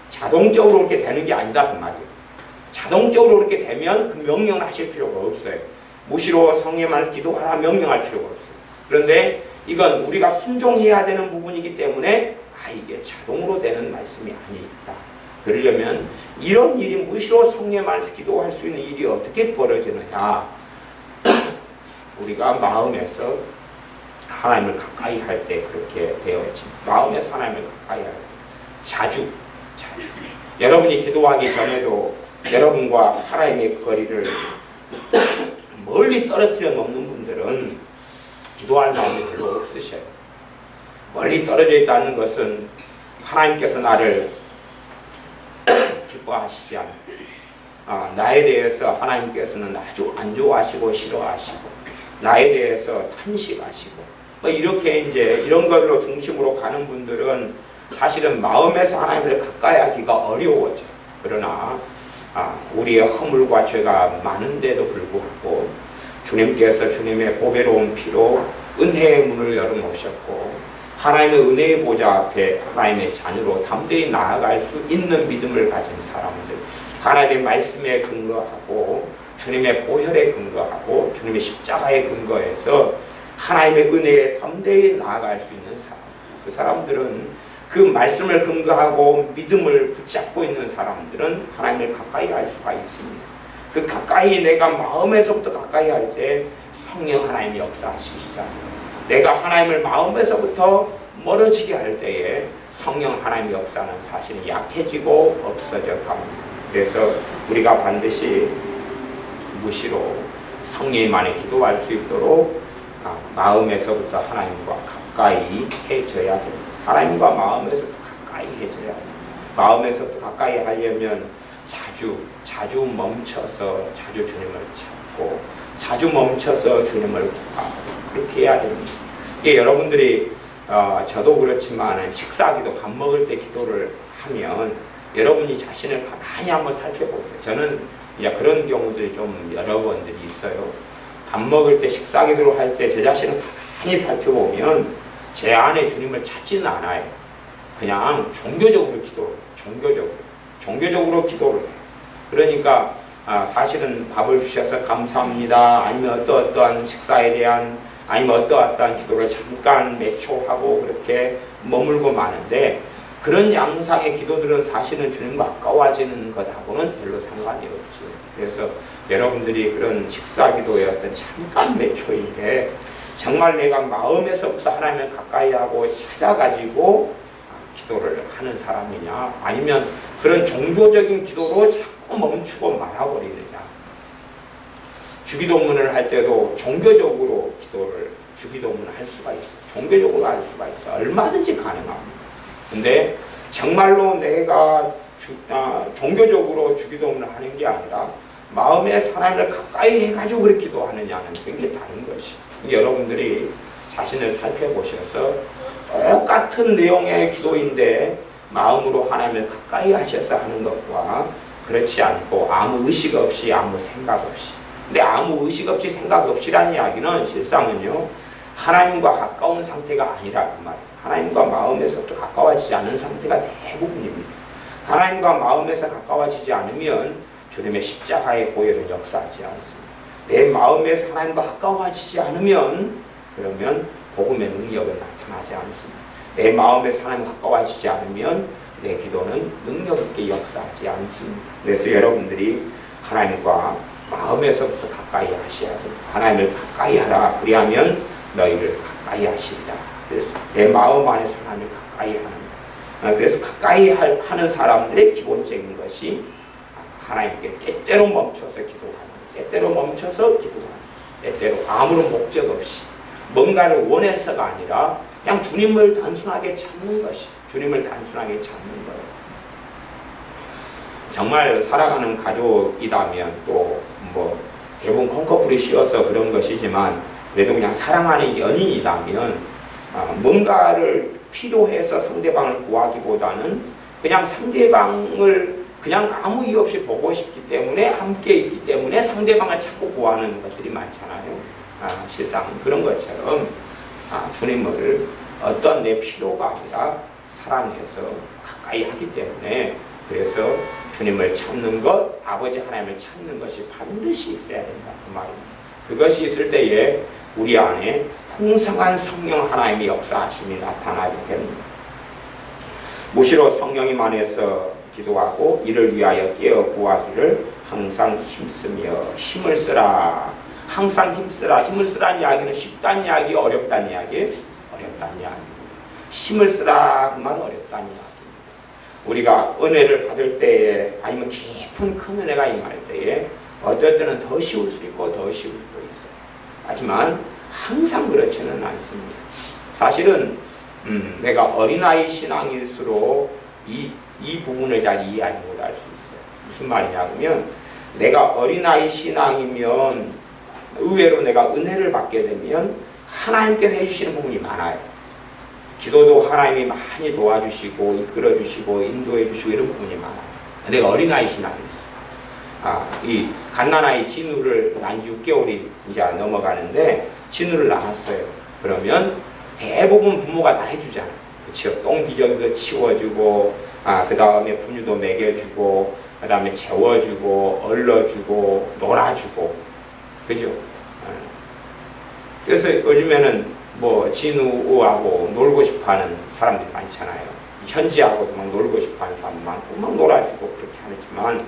자동적으로 그렇게 되는 게 아니다 그 말이에요. 자동적으로 그렇게 되면 그 명령을 하실 필요가 없어요. 무시로 성령 안에서 기도하라 명령할 필요가 없어요. 그런데 이건 우리가 순종해야 되는 부분이기 때문에 이게 자동으로 되는 말씀이 아니다. 그러려면 이런 일이 무시로 성령 안에서 기도할 수 있는 일이 어떻게 벌어지느냐. 우리가 마음에서 하나님을 가까이 할 때 그렇게 되어 있지. 마음에서 하나님을 가까이 할 때 자주 여러분이 기도하기 전에도 여러분과 하나님의 거리를 멀리 떨어뜨려 놓는 분들은 기도할 마음이 별로 없으셔요. 멀리 떨어져 있다는 것은 하나님께서 나를 기뻐하시지 않고 나에 대해서 하나님께서는 아주 안 좋아하시고 싫어하시고 나에 대해서 탄식하시고 이렇게 이제 이런 걸로 중심으로 가는 분들은 사실은 마음에서 하나님을 가까이 하기가 어려워져. 그러나 우리의 허물과 죄가 많은데도 불구하고 주님께서 주님의 보배로운 피로 은혜의 문을 열어놓으셨고 하나님의 은혜의 보좌 앞에 하나님의 자녀로 담대히 나아갈 수 있는 믿음을 가진 사람들, 하나님의 말씀에 근거하고 주님의 보혈에 근거하고 주님의 십자가에 근거해서 하나님의 은혜에 담대히 나아갈 수 있는 사람, 그 사람들은 그 말씀을 근거하고 믿음을 붙잡고 있는 사람들은 하나님을 가까이 할 수가 있습니다. 그 가까이 내가 마음에서부터 가까이 할 때 성령 하나님이 역사하시잖아요. 내가 하나님을 마음에서부터 멀어지게 할 때에 성령 하나님의 역사는 사실은 약해지고 없어져 갑니다. 그래서 우리가 반드시 무시로 성령만에 기도할 수 있도록 마음에서부터 하나님과 가까이 해져야 됩니다. 하나님과 마음에서부터 가까이 해져야 됩니다. 마음에서부터 가까이 하려면 자주 멈춰서 자주 주님을 찾고 자주 멈춰서 주님을 구하고 그렇게 해야 됩니다. 이게 여러분들이 저도 그렇지만 식사기도 밥 먹을 때 기도를 하면 여러분이 자신을 가만히 한번 살펴보세요. 저는 이제 그런 경우들이 좀 여러 번들이 있어요. 밥 먹을 때 식사기도를 할 때 제 자신을 가만히 살펴보면 제 안에 주님을 찾지는 않아요. 그냥 종교적으로 기도를 해요. 그러니까 사실은 밥을 주셔서 감사합니다. 아니면 어떠한 식사에 대한 아니면 어떠한 기도를 잠깐 몇 초 하고 그렇게 머물고 마는데 그런 양상의 기도들은 사실은 주님과 가까워지는 것하고는 별로 상관이 없죠. 그래서 여러분들이 그런 식사 기도의 어떤 잠깐 몇 초인데 정말 내가 마음에서부터 하나님을 가까이 하고 찾아가지고 기도를 하는 사람이냐 아니면 그런 종교적인 기도로 자꾸 멈추고 말아버리느냐. 주기도문을 할 때도 종교적으로 주기도문을 할 수가 있어요. 종교적으로 할 수가 있어요. 얼마든지 가능합니다. 근데 정말로 내가 종교적으로 주기도문을 하는 게 아니라 마음에 하나님을 가까이 해가지고 그렇게 기도하느냐는 굉장히 다른 것이에요. 여러분들이 자신을 살펴보셔서 똑같은 내용의 기도인데 마음으로 하나님을 가까이 하셔서 하는 것과 그렇지 않고 아무 의식 없이 아무 생각 없이 근데 아무 의식 없이 생각 없이라는 이야기는 실상은요 하나님과 가까운 상태가 아니라 그 말이에요. 하나님과 마음에서부터 가까워지지 않는 상태가 대부분입니다. 하나님과 마음에서 가까워지지 않으면 주님의 십자가의 보혈은 역사하지 않습니다. 내 마음에서 하나님과 가까워지지 않으면 그러면 복음의 능력은 나타나지 않습니다. 내 마음에서 하나님과 가까워지지 않으면 내 기도는 능력 있게 역사하지 않습니다. 그래서 여러분들이 하나님과 마음에서부터 가까이 하셔야 됩니다. 하나님을 가까이 하라. 그리하면 너희를 가까이 하시리라. 그래서 내 마음 안에서 하나님을 가까이 하는 것. 그래서 가까이 하는 사람들의 기본적인 것이 하나님께 때때로 멈춰서 기도하는 것. 때때로 멈춰서 기도하는 것. 때때로 아무런 목적 없이 뭔가를 원해서가 아니라 그냥 주님을 단순하게 찾는 것이 주님을 단순하게 찾는 거예요. 정말 살아가는 가족이라면 또 뭐 대부분 콩커플이 씌워서 그런 것이지만 그래도 그냥 사랑하는 연인이라면 뭔가를 필요해서 상대방을 구하기보다는 그냥 상대방을 그냥 아무 이유 없이 보고 싶기 때문에 함께 있기 때문에 상대방을 찾고 구하는 것들이 많잖아요. 실상 그런 것처럼 주님을 어떤 내 필요가 아니라 사랑해서 가까이 하기 때문에 그래서 주님을 찾는 것, 아버지 하나님을 찾는 것이 반드시 있어야 된다. 그 말입니다. 그것이 있을 때에 우리 안에 풍성한 성령 하나님의 역사하심이 나타나게 됩니다. 무시로 성령님 안에서 기도하고 이를 위하여 깨어 구하기를 항상 힘쓰며 힘을 쓰라. 항상 힘쓰라. 힘을 쓰라는 이야기는 쉽다는 이야기, 어렵다는 이야기? 어렵다는 이야기. 힘을 쓰라 그 말은 어렵다는 이야기. 우리가 은혜를 받을 때에 아니면 깊은 큰 은혜가 임할 때에 어떨 때는 더 쉬울 수 있고 더 쉬울 수도 있어요. 하지만 항상 그렇지는 않습니다. 사실은 내가 어린아이 신앙일수록 이 부분을 잘 이해하지 못할 수 있어요. 무슨 말이냐면 내가 어린아이 신앙이면 의외로 내가 은혜를 받게 되면 하나님께서 해주시는 부분이 많아요. 기도도 하나님이 많이 도와주시고 이끌어주시고 인도해주시고 이런 부분이 많아요. 내가 어린아이 신앙이었어요. 이 갓난아이 진우를 난 6개월이 이제 넘어가는데 진우를 낳았어요. 그러면 대부분 부모가 다 해주잖아요. 그렇죠? 똥기저귀도 치워주고 그 다음에 분유도 먹여주고 그 다음에 재워주고 얼러주고 놀아주고 그죠? 그래서 요즘에는 뭐 진우하고 놀고 싶어하는 사람들이 많잖아요. 현지하고도 막 놀고 싶어하는 사람 많고 막 놀아주고 그렇게 하지만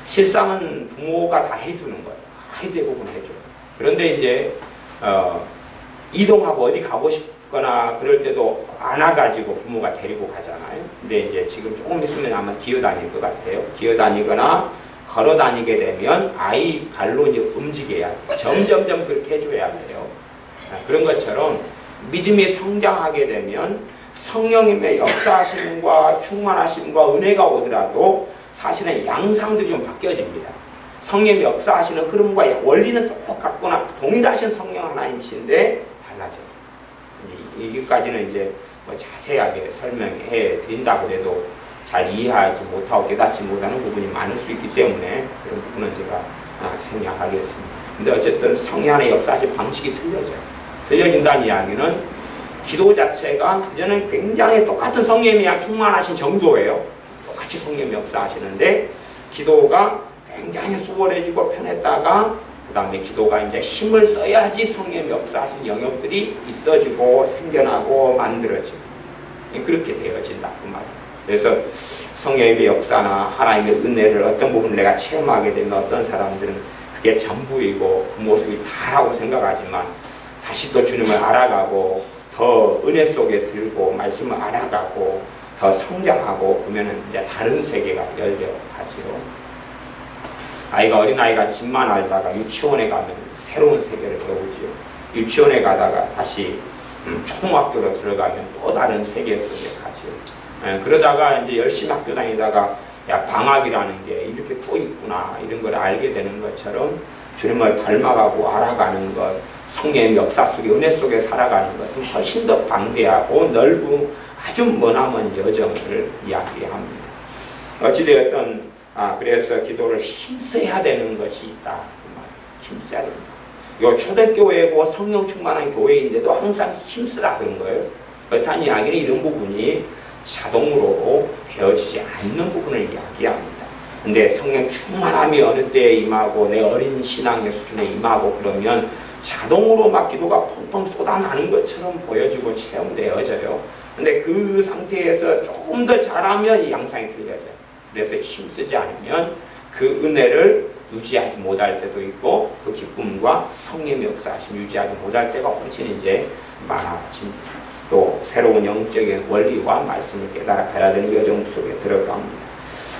실상은 부모가 다 해주는 거예요. 거의 대부분 해줘요. 그런데 이제 이동하고 어디 가고 싶거나 그럴 때도 안아가지고 부모가 데리고 가잖아요. 근데 이제 지금 조금 있으면 아마 기어다닐 것 같아요. 기어다니거나 걸어다니게 되면 아이 발로 이제 움직여야 돼요. 점점점 그렇게 해줘야 돼요. 그런 것처럼 믿음이 성장하게 되면 성령님의 역사하심과 충만하심과 은혜가 오더라도 사실은 양상도 좀 바뀌어집니다. 성령의 역사하시는 흐름과 원리는 똑같거나 동일하신 성령 하나님이신데 달라져요. 여기까지는 이제 뭐 자세하게 설명해 드린다고 해도 잘 이해하지 못하고 깨닫지 못하는 부분이 많을 수 있기 때문에 그런 부분은 제가 생략하겠습니다. 근데 어쨌든 성령 하나의 역사하신 방식이 틀려져요. 틀려진다는 이야기는 기도 자체가 그전엔 굉장히 똑같은 성령이 충만하신 정도예요. 똑같이 성령이 역사하시는데 기도가 굉장히 수월해지고 편했다가 그 다음에 기도가 이제 힘을 써야지 성령이 역사하신 영역들이 있어지고 생겨나고 만들어지고 그렇게 되어진다 그 말이에요. 그래서 성령의 역사나 하나님의 은혜를 어떤 부분을 내가 체험하게 되면 어떤 사람들은 그게 전부이고 그 모습이 다라고 생각하지만 다시 또 주님을 알아가고 더 은혜 속에 들고 말씀을 알아가고 더 성장하고 그러면 이제 다른 세계가 열려가지요. 아이가 어린아이가 집만 알다가 유치원에 가면 새로운 세계를 배우지요. 유치원에 가다가 다시 초등학교로 들어가면 또 다른 세계 속에 가지요. 그러다가 이제 열심히 학교 다니다가 야 방학이라는 게 이렇게 또 있구나 이런 걸 알게 되는 것처럼 주님을 닮아가고 알아가는 것 성령의 역사 속에 은혜 속에 살아가는 것은 훨씬 더 방대하고 넓은 아주 머나먼 여정을 이야기합니다. 어찌되었든 그래서 기도를 힘써야 되는 것이 있다. 힘써야 됩니다. 요 초대교회고 성령 충만한 교회인데도 항상 힘쓰라 그런 거예요. 그렇다는 이야기는 이런 부분이 자동으로 되어지지 않는 부분을 이야기합니다. 근데 성령 충만함이 어느 때에 임하고 내 어린 신앙의 수준에 임하고 그러면 자동으로 막 기도가 펑펑 쏟아나는 것처럼 보여지고 체험되어져요. 근데 그 상태에서 조금 더 잘하면 이 양상이 틀려져요. 그래서 힘쓰지 않으면 그 은혜를 유지하지 못할 때도 있고 그 기쁨과 성령의 역사하심 유지하지 못할 때가 훨씬 이제 많아집니다. 또 새로운 영적인 원리와 말씀을 깨달아가야 되는 여정 속에 들어갑니다.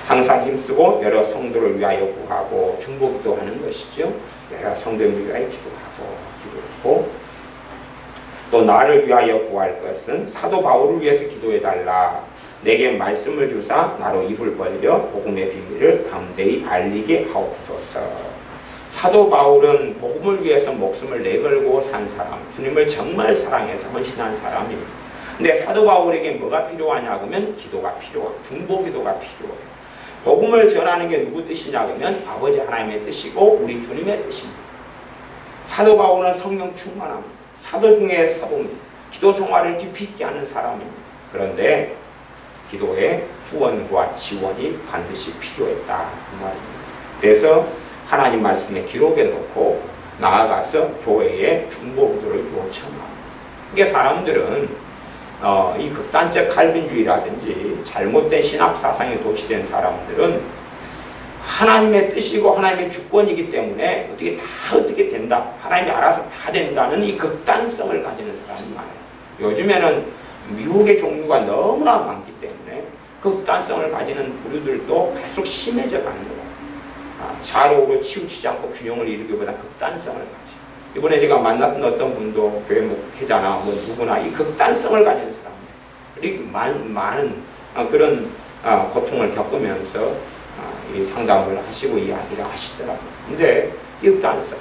항상 힘쓰고 여러 성도를 위하여 구하고 중보기도 하는 것이죠. 여러 성도를 위하여 기도하고 또 나를 위하여 구할 것은 사도 바울을 위해서 기도해달라. 내게 말씀을 주사 나로 입을 벌려 복음의 비밀을 담대히 알리게 하옵소서. 사도 바울은 복음을 위해서 목숨을 내걸고 산 사람, 주님을 정말 사랑해서 헌신한 사람입니다. 근데 사도 바울에게 뭐가 필요하냐 그러면 기도가 필요하고 중보기도가 필요해요. 복음을 전하는 게 누구 뜻이냐 그러면 아버지 하나님의 뜻이고 우리 주님의 뜻입니다. 사도 바울은 성령 충만합니다. 사도 중에 사도입니다. 기도 생활을 깊이 있게 하는 사람입니다. 그런데 기도의 후원과 지원이 반드시 필요했다 그 말입니다. 그래서 하나님 말씀에 기록해 놓고 나아가서 교회에 중보기도를 요청합니다. 이게 사람들은 이 극단적 칼빈주의라든지 잘못된 신학 사상에 도취된 사람들은 하나님의 뜻이고 하나님의 주권이기 때문에 어떻게 된다, 하나님이 알아서 다 된다는 이 극단성을 가지는 사람이 많아요. 요즘에는 미혹의 종류가 너무나 많기 때문에 극단성을 가지는 부류들도 계속 심해져 가는 것 같아요. 좌로우로 치우치지 않고 균형을 이루기보다 극단성을 가지. 이번에 제가 만났던 어떤 분도 교회 목회자나 뭐 누구나 이 극단성을 가진 사람들, 많은 그런 고통을 겪으면서 이 상담을 하시고 이야기를 하시더라고요. 근데 이 극단성,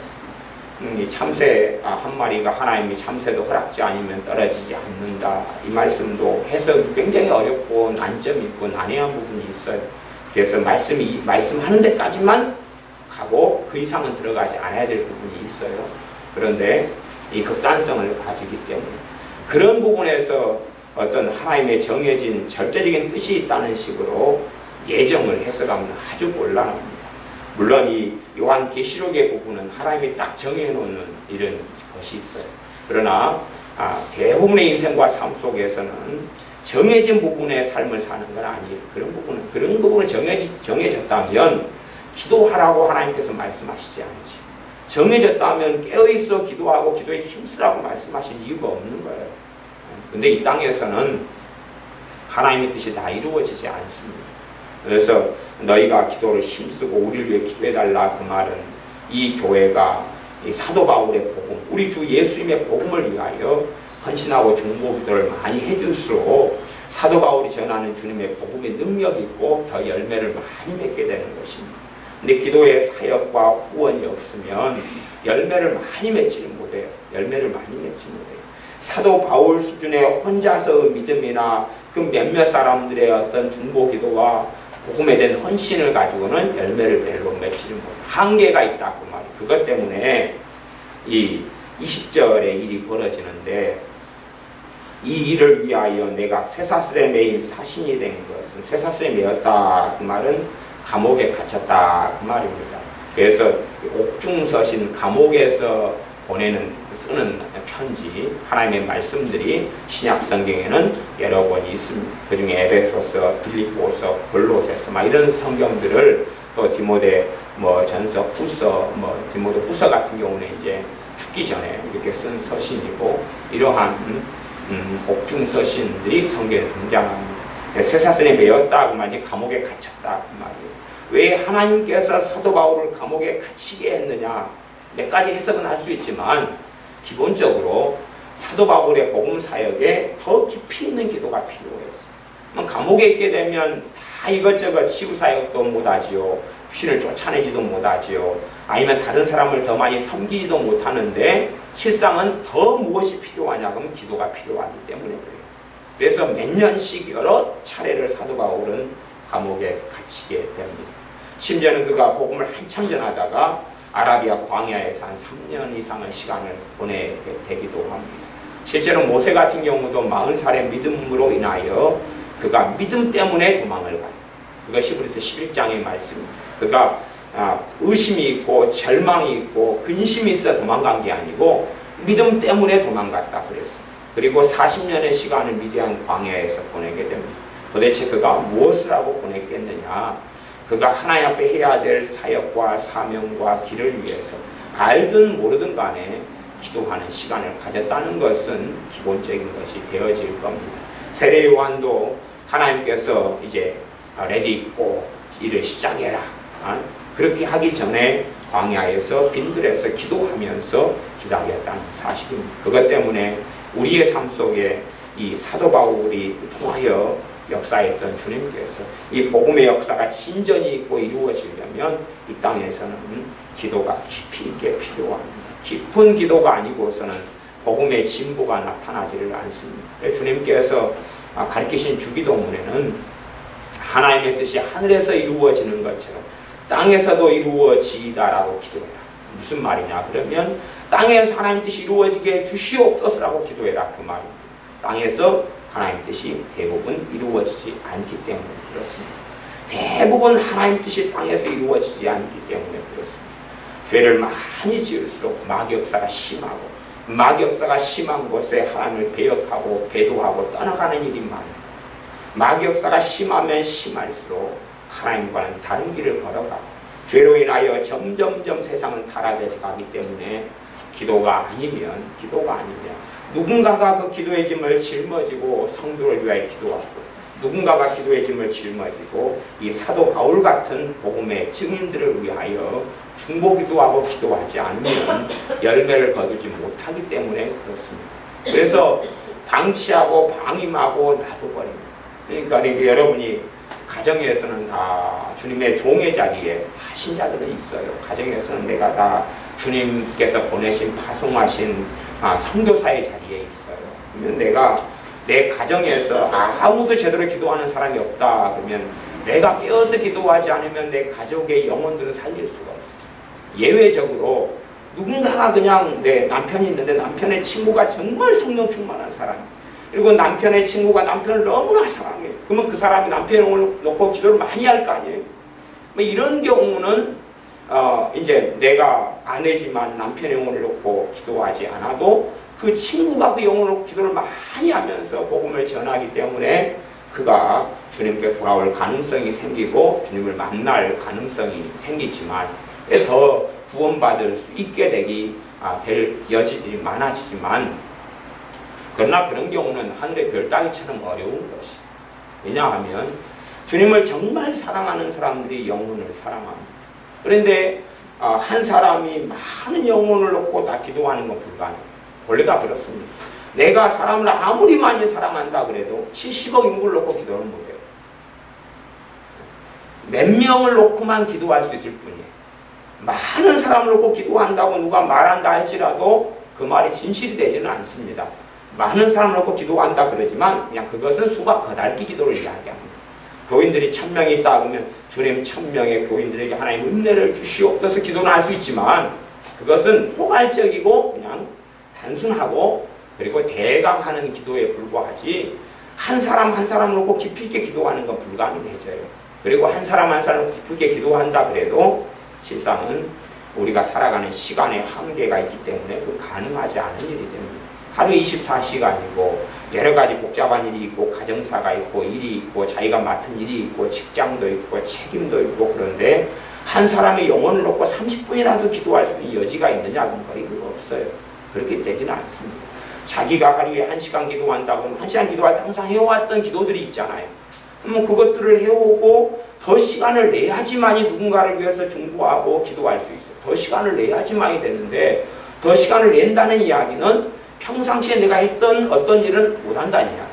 이 참새 한 마리가 하나님이 참새도 허락지 않으면 떨어지지 않는다, 이 말씀도 해석이 굉장히 어렵고 난점이 있고 난해한 부분이 있어요. 그래서 말씀하는 데까지만 가고 그 이상은 들어가지 않아야 될 부분이 있어요. 그런데 이 극단성을 가지기 때문에 그런 부분에서 어떤 하나님의 정해진 절대적인 뜻이 있다는 식으로 예정을 해석하면 아주 곤란합니다. 물론 이 요한계시록의 부분은 하나님이 딱 정해놓는 이런 것이 있어요. 그러나 대부분의 인생과 삶 속에서는 정해진 부분의 삶을 사는 건 아니에요. 그런 부분을 정해졌다면 기도하라고 하나님께서 말씀하시지 않지. 정해졌다면 깨어있어 기도하고 기도에 힘쓰라고 말씀하신 이유가 없는 거예요. 근데 이 땅에서는 하나님의 뜻이 다 이루어지지 않습니다. 그래서 너희가 기도를 힘쓰고 우리를 위해 기도해달라, 그 말은 이 교회가 이 사도 바울의 복음, 우리 주 예수님의 복음을 위하여 헌신하고 중보기도를 많이 해줄수록 사도 바울이 전하는 주님의 복음의 능력이 있고 더 열매를 많이 맺게 되는 것입니다. 근데 기도의 사역과 후원이 없으면 열매를 많이 맺지는 못해요. 사도 바울 수준의 혼자서 믿음이나 그 몇몇 사람들의 어떤 중보기도와 복음에 대한 헌신을 가지고는 열매를 별로 맺지는 못해요. 한계가 있다, 그 말이에요. 그것 때문에 이 20절의 일이 벌어지는데, 이 일을 위하여 내가 쇠사슬에 매인 사신이 된 것은, 쇠사슬에 매였다 그 말은 감옥에 갇혔다 그 말입니다. 그래서 옥중서신, 감옥에서 쓰는 편지, 하나님의 말씀들이 신약 성경에는 여러 권 있습니다. 그 중에 에베소서, 빌립보서, 골로새서 이런 성경들을, 또 디모데 전서, 후서, 디모데 후서 같은 경우는 이제 죽기 전에 이렇게 쓴 서신이고, 이러한 옥중서신들이 성경에 등장합니다. 쇠사슬에 매였다 그 말이 감옥에 갇혔다 그 말이에요. 왜 하나님께서 사도 바울을 감옥에 갇히게 했느냐, 몇 가지 해석은 할 수 있지만 기본적으로 사도 바울의 복음 사역에 더 깊이 있는 기도가 필요했어요. 감옥에 있게 되면 다 이것저것 치유 사역도 못하지요, 귀신을 쫓아내지도 못하지요, 아니면 다른 사람을 더 많이 섬기지도 못하는데 실상은 더 무엇이 필요하냐 그러면 기도가 필요하기 때문에 그래요. 그래서 몇 년씩 여러 차례를 사도 바울은 감옥에 갇히게 됩니다. 심지어는 그가 복음을 한참 전하다가 아라비아 광야에서 한 3년 이상의 시간을 보내게 되기도 합니다. 실제로 모세 같은 경우도 40살의 믿음으로 인하여 그가 믿음 때문에 도망을 가요. 그것이 히브리서 11장의 말씀입니다. 그가 의심이 있고 절망이 있고 근심이 있어 도망간 게 아니고 믿음 때문에 도망갔다 그랬어요. 그리고 40년의 시간을 미디안 광야에서 보내게 됩니다. 도대체 그가 무엇을 하고 보냈겠느냐? 그가 하나님 앞에 해야 될 사역과 사명과 길을 위해서 알든 모르든 간에 기도하는 시간을 가졌다는 것은 기본적인 것이 되어질 겁니다. 세례 요한도 하나님께서 이제 레디 있고 일을 시작해라, 그렇게 하기 전에 광야에서 빈들에서 기도하면서 기다렸다는 사실입니다. 그것 때문에 우리의 삶 속에 이 사도 바울이 통하여 역사했던 주님께서 이 복음의 역사가 진전이 있고 이루어지려면 이 땅에서는 기도가 깊이 있게 필요합니다. 깊은 기도가 아니고서는 복음의 진보가 나타나지를 않습니다. 주님께서 가르치신 주기도문에는 하나님의 뜻이 하늘에서 이루어지는 것처럼 땅에서도 이루어지다라고 기도해라. 무슨 말이냐 그러면 땅에서 하나님 뜻이 이루어지게 주시옵소서라고 기도해라 그 말입니다. 땅에서 하나님 뜻이 대부분 이루어지지 않기 때문에 그렇습니다. 대부분 하나님 뜻이 땅에서 이루어지지 않기 때문에 그렇습니다. 죄를 많이 지을수록 마귀 역사가 심하고 마귀역사가 심한 곳에 하나님을 배역하고 배도하고 떠나가는 일이 많아요. 마귀역사가 심하면 심할수록 하나님과는 다른 길을 걸어가 죄로 인하여 점점점 세상은 타락해서 가기 때문에 기도가 아니면 누군가가 그 기도의 짐을 짊어지고 성도를 위하여 기도하고 누군가가 기도의 짐을 짊어지고 이 사도 바울 같은 복음의 증인들을 위하여 중보기도하고 기도하지 않으면 열매를 거두지 못하기 때문에 그렇습니다. 그래서 방치하고 방임하고 놔둬버립니다. 그러니까 여러분이 가정에서는 다 주님의 종의 자리에 신자들은 있어요. 가정에서는 내가 다 주님께서 보내신 파송하신 선교사의 자리에 있어요. 그러면 내가 내 가정에서 아무도 제대로 기도하는 사람이 없다 그러면 내가 깨어서 기도하지 않으면 내 가족의 영혼들은 살릴 수가 없어요. 예외적으로 누군가가 그냥 내 남편이 있는데 남편의 친구가 정말 성령 충만한 사람 그리고 남편의 친구가 남편을 너무나 사랑해. 그러면 그 사람이 남편의 영혼을 놓고 기도를 많이 할 거 아니에요. 뭐 이런 경우는 이제 내가 아내지만 남편의 영혼을 놓고 기도하지 않아도 그 친구가 그 영혼을 놓고 기도를 많이 하면서 복음을 전하기 때문에 그가 주님께 돌아올 가능성이 생기고 주님을 만날 가능성이 생기지만 더 구원받을 수 있게 될 여지들이 많아지지만 그러나 그런 경우는 하늘의 별 따기처럼 어려운 것이 왜냐하면 주님을 정말 사랑하는 사람들이 영혼을 사랑합니다. 그런데 한 사람이 많은 영혼을 놓고 다 기도하는 건 불가능해요. 원래가 그렇습니다. 내가 사람을 아무리 많이 사랑한다 그래도 70억 인구를 놓고 기도를 못해요. 몇 명을 놓고만 기도할 수 있을 뿐이에요. 많은 사람을 놓고 기도한다고 누가 말한다 할지라도 그 말이 진실이 되지는 않습니다. 많은 사람을 놓고 기도한다 그러지만 그냥 그것은 수박 거달기 기도를 이야기합니다. 교인들이 1000명이 있다 그러면 주님 1000명의 교인들에게 하나님 은혜를 주시옵소서 기도는 할 수 있지만 그것은 포괄적이고 그냥 단순하고 그리고 대강하는 기도에 불과하지 한 사람 한 사람을 놓고 깊이 있게 기도하는 건 불가능해져요. 그리고 한 사람 한 사람을 깊이 있게 기도한다 그래도 실상은 우리가 살아가는 시간에 한계가 있기 때문에 그 가능하지 않은 일이 됩니다. 하루 24시간이고 여러 가지 복잡한 일이 있고 가정사가 있고 일이 있고 자기가 맡은 일이 있고 직장도 있고 책임도 있고 그런데 한 사람의 영혼을 놓고 30분이라도 기도할 수 있는 여지가 있느냐? 거의 그거 없어요. 그렇게 되지는 않습니다. 자기가 하루에 1시간 기도한다고 하면 1시간 기도할 때 항상 해왔던 기도들이 있잖아요. 그러면 그것들을 해오고 더 시간을 내야지만이 누군가를 위해서 중보하고 기도할 수 있어요. 더 시간을 내야지만이 되는데 더 시간을 낸다는 이야기는 평상시에 내가 했던 어떤 일은 못한다는 이야기.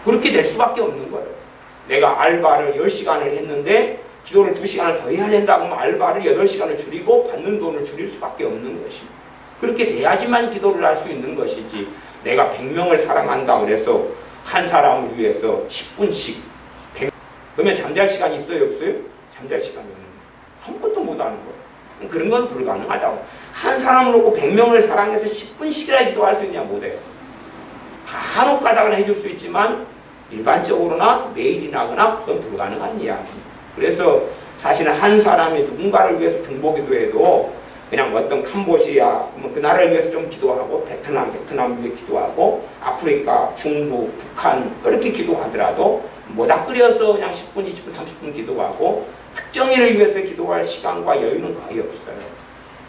그렇게 될 수밖에 없는 거예요. 내가 알바를 10시간을 했는데 기도를 2시간을 더 해야 된다고 하면 알바를 8시간을 줄이고 받는 돈을 줄일 수밖에 없는 것입니다. 그렇게 돼야지만 기도를 할 수 있는 것이지 내가 100명을 사랑한다 그래서 한 사람을 위해서 10분씩 그러면 잠잘 시간이 있어요? 없어요? 잠잘 시간이 없는 거예요. 아무것도 못하는 거예요. 그런 건 불가능하다고. 한 사람을 놓고 100명을 사랑해서 10분씩이나 기도할 수 있냐? 못해요. 간혹 가다가 해줄 수 있지만 일반적으로나 매일이나 하거나 그건 불가능한 이야기입니다. 그래서 사실은 한 사람이 누군가를 위해서 중보기도해도 그냥 어떤 캄보디아 그 나라를 위해서 좀 기도하고 베트남 위해 기도하고 아프리카, 중국, 북한 그렇게 기도하더라도 모다 끓여서 그냥 10분, 20분, 30분 기도하고 특정 일을 위해서 기도할 시간과 여유는 거의 없어요.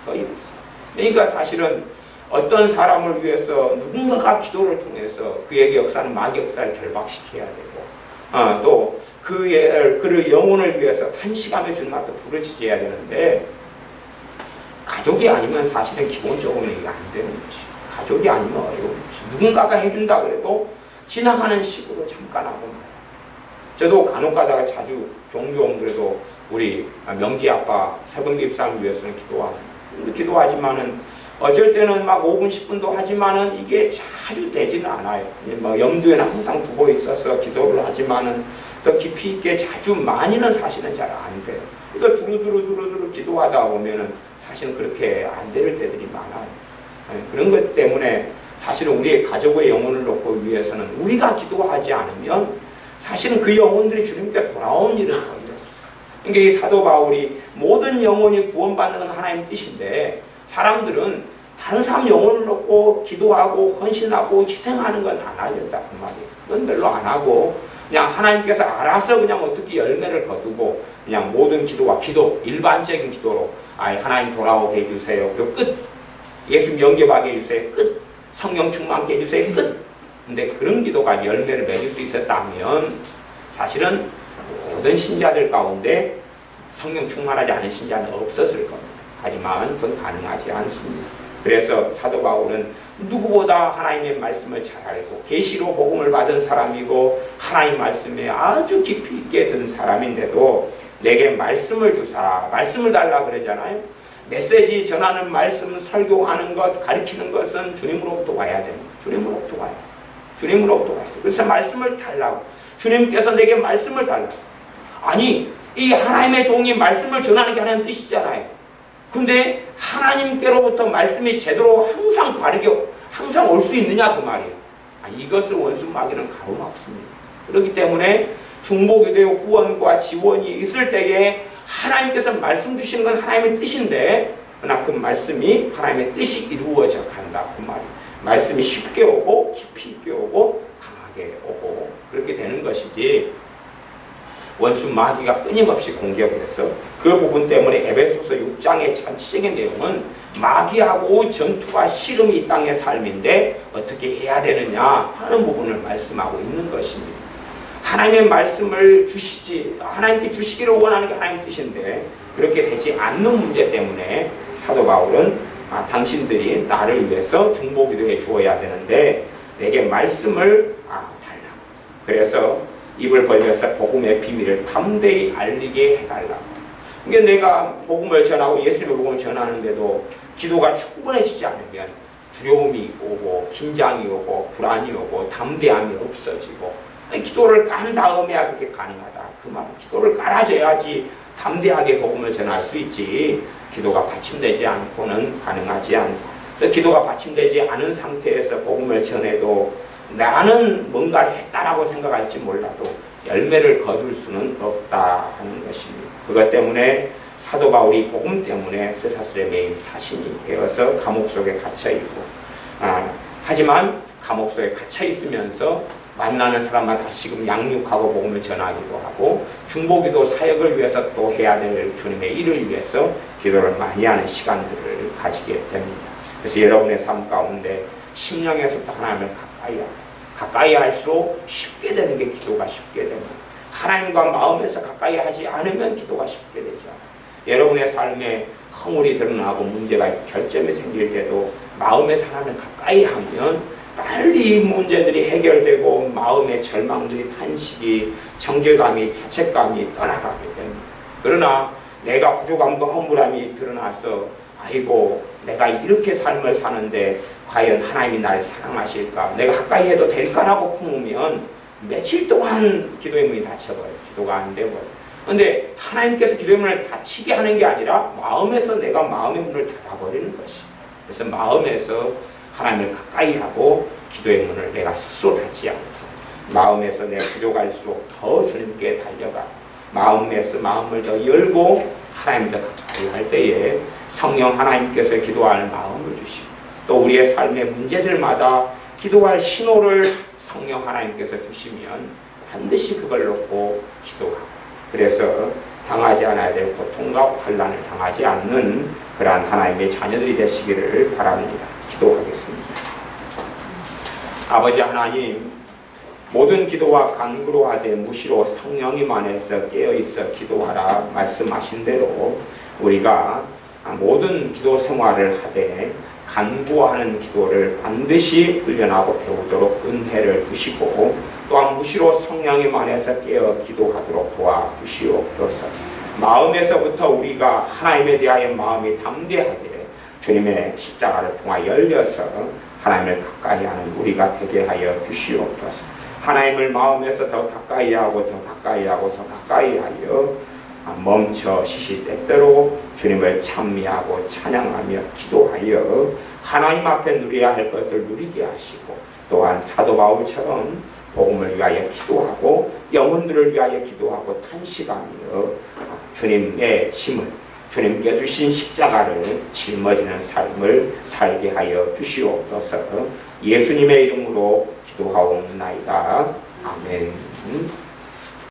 거의 없어요. 그러니까 사실은 어떤 사람을 위해서 누군가가 기도를 통해서 그에게 역사는 마귀 역사를 결박시켜야 되고 또 그를 영혼을 위해서 탄식하며 주님 앞에 부르짖어야 되는데 가족이 아니면 사실은 기본적으로 이게 안 되는 것이. 가족이 아니면 어려운 것이. 누군가가 해준다 그래도 지나가는 식으로 잠깐 하고 말이야. 저도 간혹 가다가 자주 종종 그래도 우리 명기 아빠 세봉기 입사를 위해서는 기도하지만은 어쩔 때는 막 5분 10분도 하지만은 이게 자주 되지는 않아요. 뭐 염두에는 항상 두고 있어서 기도를 하지만은 더 깊이 있게 자주 많이는 사실은 잘 안 돼요. 그러니까 두루두루 기도하다 보면은 사실은 그렇게 안 될 때들이 많아요. 그런 것 때문에 사실은 우리의 가족의 영혼을 놓고 위해서는 우리가 기도하지 않으면 사실은 그 영혼들이 주님께 돌아온 일은 거의 없어요. 그러니까 이 사도 바울이 모든 영혼이 구원받는 건 하나님 뜻인데 사람들은 다른 사람 영혼을 얻고 기도하고 헌신하고 희생하는 건 안 하겠다 그 말이에요. 그건 별로 안 하고 그냥 하나님께서 알아서 그냥 어떻게 열매를 거두고 그냥 모든 기도와 기도, 일반적인 기도로 하나님 돌아오게 해주세요. 그 끝. 예수 영접하게 해주세요. 끝. 성령 충만케 해주세요. 끝. 근데 그런 기도가 열매를 맺을 수 있었다면 사실은 모든 신자들 가운데 성령 충만하지 않은 신자는 없었을 겁니다. 하지만 그건 가능하지 않습니다. 그래서 사도 바울은 누구보다 하나님의 말씀을 잘 알고 계시로 복음을 받은 사람이고 하나님 말씀에 아주 깊이 있게 든 사람인데도 내게 말씀을 주사 말씀을 달라 그러잖아요. 메시지 전하는 말씀, 설교하는 것, 가르치는 것은 주님으로부터 와야 됩니다. 주님으로부터 와야 돼요. 주님으로부터 와야 돼요. 그래서 말씀을 달라고 주님께서 내게 말씀을 달라고. 아니 이 하나님의 종이 말씀을 전하는 게 하나님 뜻이잖아요. 근데 하나님께로부터 말씀이 제대로 항상 바르게 항상 올 수 있느냐 그 말이에요. 이것을 원수 마귀는 가로막습니다. 그렇기 때문에 중보기도의 후원과 지원이 있을 때에 하나님께서 말씀 주시는 건 하나님의 뜻인데 그러나 그 말씀이 하나님의 뜻이 이루어져 간다 그 말이에요. 말씀이 쉽게 오고 깊이 있게 오고 강하게 오고 그렇게 되는 것이지 원수 마귀가 끊임없이 공격해서 그 부분 때문에 에베소서 6장의 전체적인 내용은 마귀하고 전투와 씨름이 이 땅의 삶인데 어떻게 해야 되느냐 하는 부분을 말씀하고 있는 것입니다. 하나님의 말씀을 주시지 하나님께 주시기를 원하는 게 하나님의 뜻인데 그렇게 되지 않는 문제 때문에 사도 바울은 당신들이 나를 위해서 중보기도해 주어야 되는데 내게 말씀을 달라. 그래서 입을 벌려서 복음의 비밀을 담대히 알리게 해달라고. 이게 내가 복음을 전하고 예수님의 복음을 전하는데도 기도가 충분해지지 않으면 두려움이 오고 긴장이 오고 불안이 오고 담대함이 없어지고 기도를 깐 다음에야 그게 가능하다. 그 말은 기도를 깔아줘야지 담대하게 복음을 전할 수 있지 기도가 받침되지 않고는 가능하지 않다. 그래서 기도가 받침되지 않은 상태에서 복음을 전해도 나는 뭔가를 했다라고 생각할지 몰라도 열매를 거둘 수는 없다 하는 것입니다. 그것 때문에 사도 바울이 복음 때문에 쇠사슬에 매인 사신이 되어서 감옥 속에 갇혀있고 하지만 감옥 속에 갇혀있으면서 만나는 사람마다 다시금 양육하고 복음을 전하기도 하고 중보기도 사역을 위해서 또 해야 될 주님의 일을 위해서 기도를 많이 하는 시간들을 가지게 됩니다. 그래서 여러분의 삶 가운데 심령에서부터 하나님을 가까이 할수록 쉽게 되는 게 기도가 쉽게 됩니다. 하나님과 마음에서 가까이 하지 않으면 기도가 쉽게 되죠. 여러분의 삶에 허물이 드러나고 문제가 결점이 생길 때도 마음에서 하나님을 가까이 하면 빨리 이 문제들이 해결되고 마음의 절망들이 탄식이 정죄감이 자책감이 떠나가게 됩니다. 그러나 내가 부족함과 허물함이 드러나서 아이고 내가 이렇게 삶을 사는데 과연 하나님이 나를 사랑하실까 내가 가까이 해도 될까라고 품으면 며칠 동안 기도의 문이 닫혀버려요. 기도가 안 되버려요. 그런데 하나님께서 기도의 문을 닫히게 하는 게 아니라 마음에서 내가 마음의 문을 닫아버리는 것이. 그래서 마음에서 하나님을 가까이 하고 기도의 문을 내가 스스로 닫지 않고 마음에서 내가 부족할수록 더 주님께 달려가 마음에서 마음을 더 열고 하나님을 더 가까이 할 때에 성령 하나님께서 기도할 마음을 주시고 또 우리의 삶의 문제들마다 기도할 신호를 성령 하나님께서 주시면 반드시 그걸 놓고 기도하고 그래서 당하지 않아야 될 고통과 환난을 당하지 않는 그러한 하나님의 자녀들이 되시기를 바랍니다. 기도하겠습니다. 아버지 하나님 모든 기도와 간구로 하되 무시로 성령님 안에서 깨어있어 기도하라 말씀하신 대로 우리가 모든 기도 생활을 하되 간구하는 기도를 반드시 훈련하고 배우도록 은혜를 주시고 또한 무시로 성령님 안에서 깨어 기도하도록 도와주시옵소서. 마음에서부터 우리가 하나님에 대하여 마음이 담대하게 주님의 십자가를 통하여 열려서 하나님을 가까이 하는 우리가 되게 하여 주시옵소서. 하나님을 마음에서 더 가까이 하고 더 가까이 하고 더 가까이 하여 멈춰 시시때때로 주님을 찬미하고 찬양하며 기도하여 하나님 앞에 누려야 할 것들 누리게 하시고 또한 사도 바울처럼 복음을 위하여 기도하고 영혼들을 위하여 기도하고 탄식하며 주님의 힘을 주님께 주신 십자가를 짊어지는 삶을 살게 하여 주시옵소서. 예수님의 이름으로 기도하옵나이다. 아멘.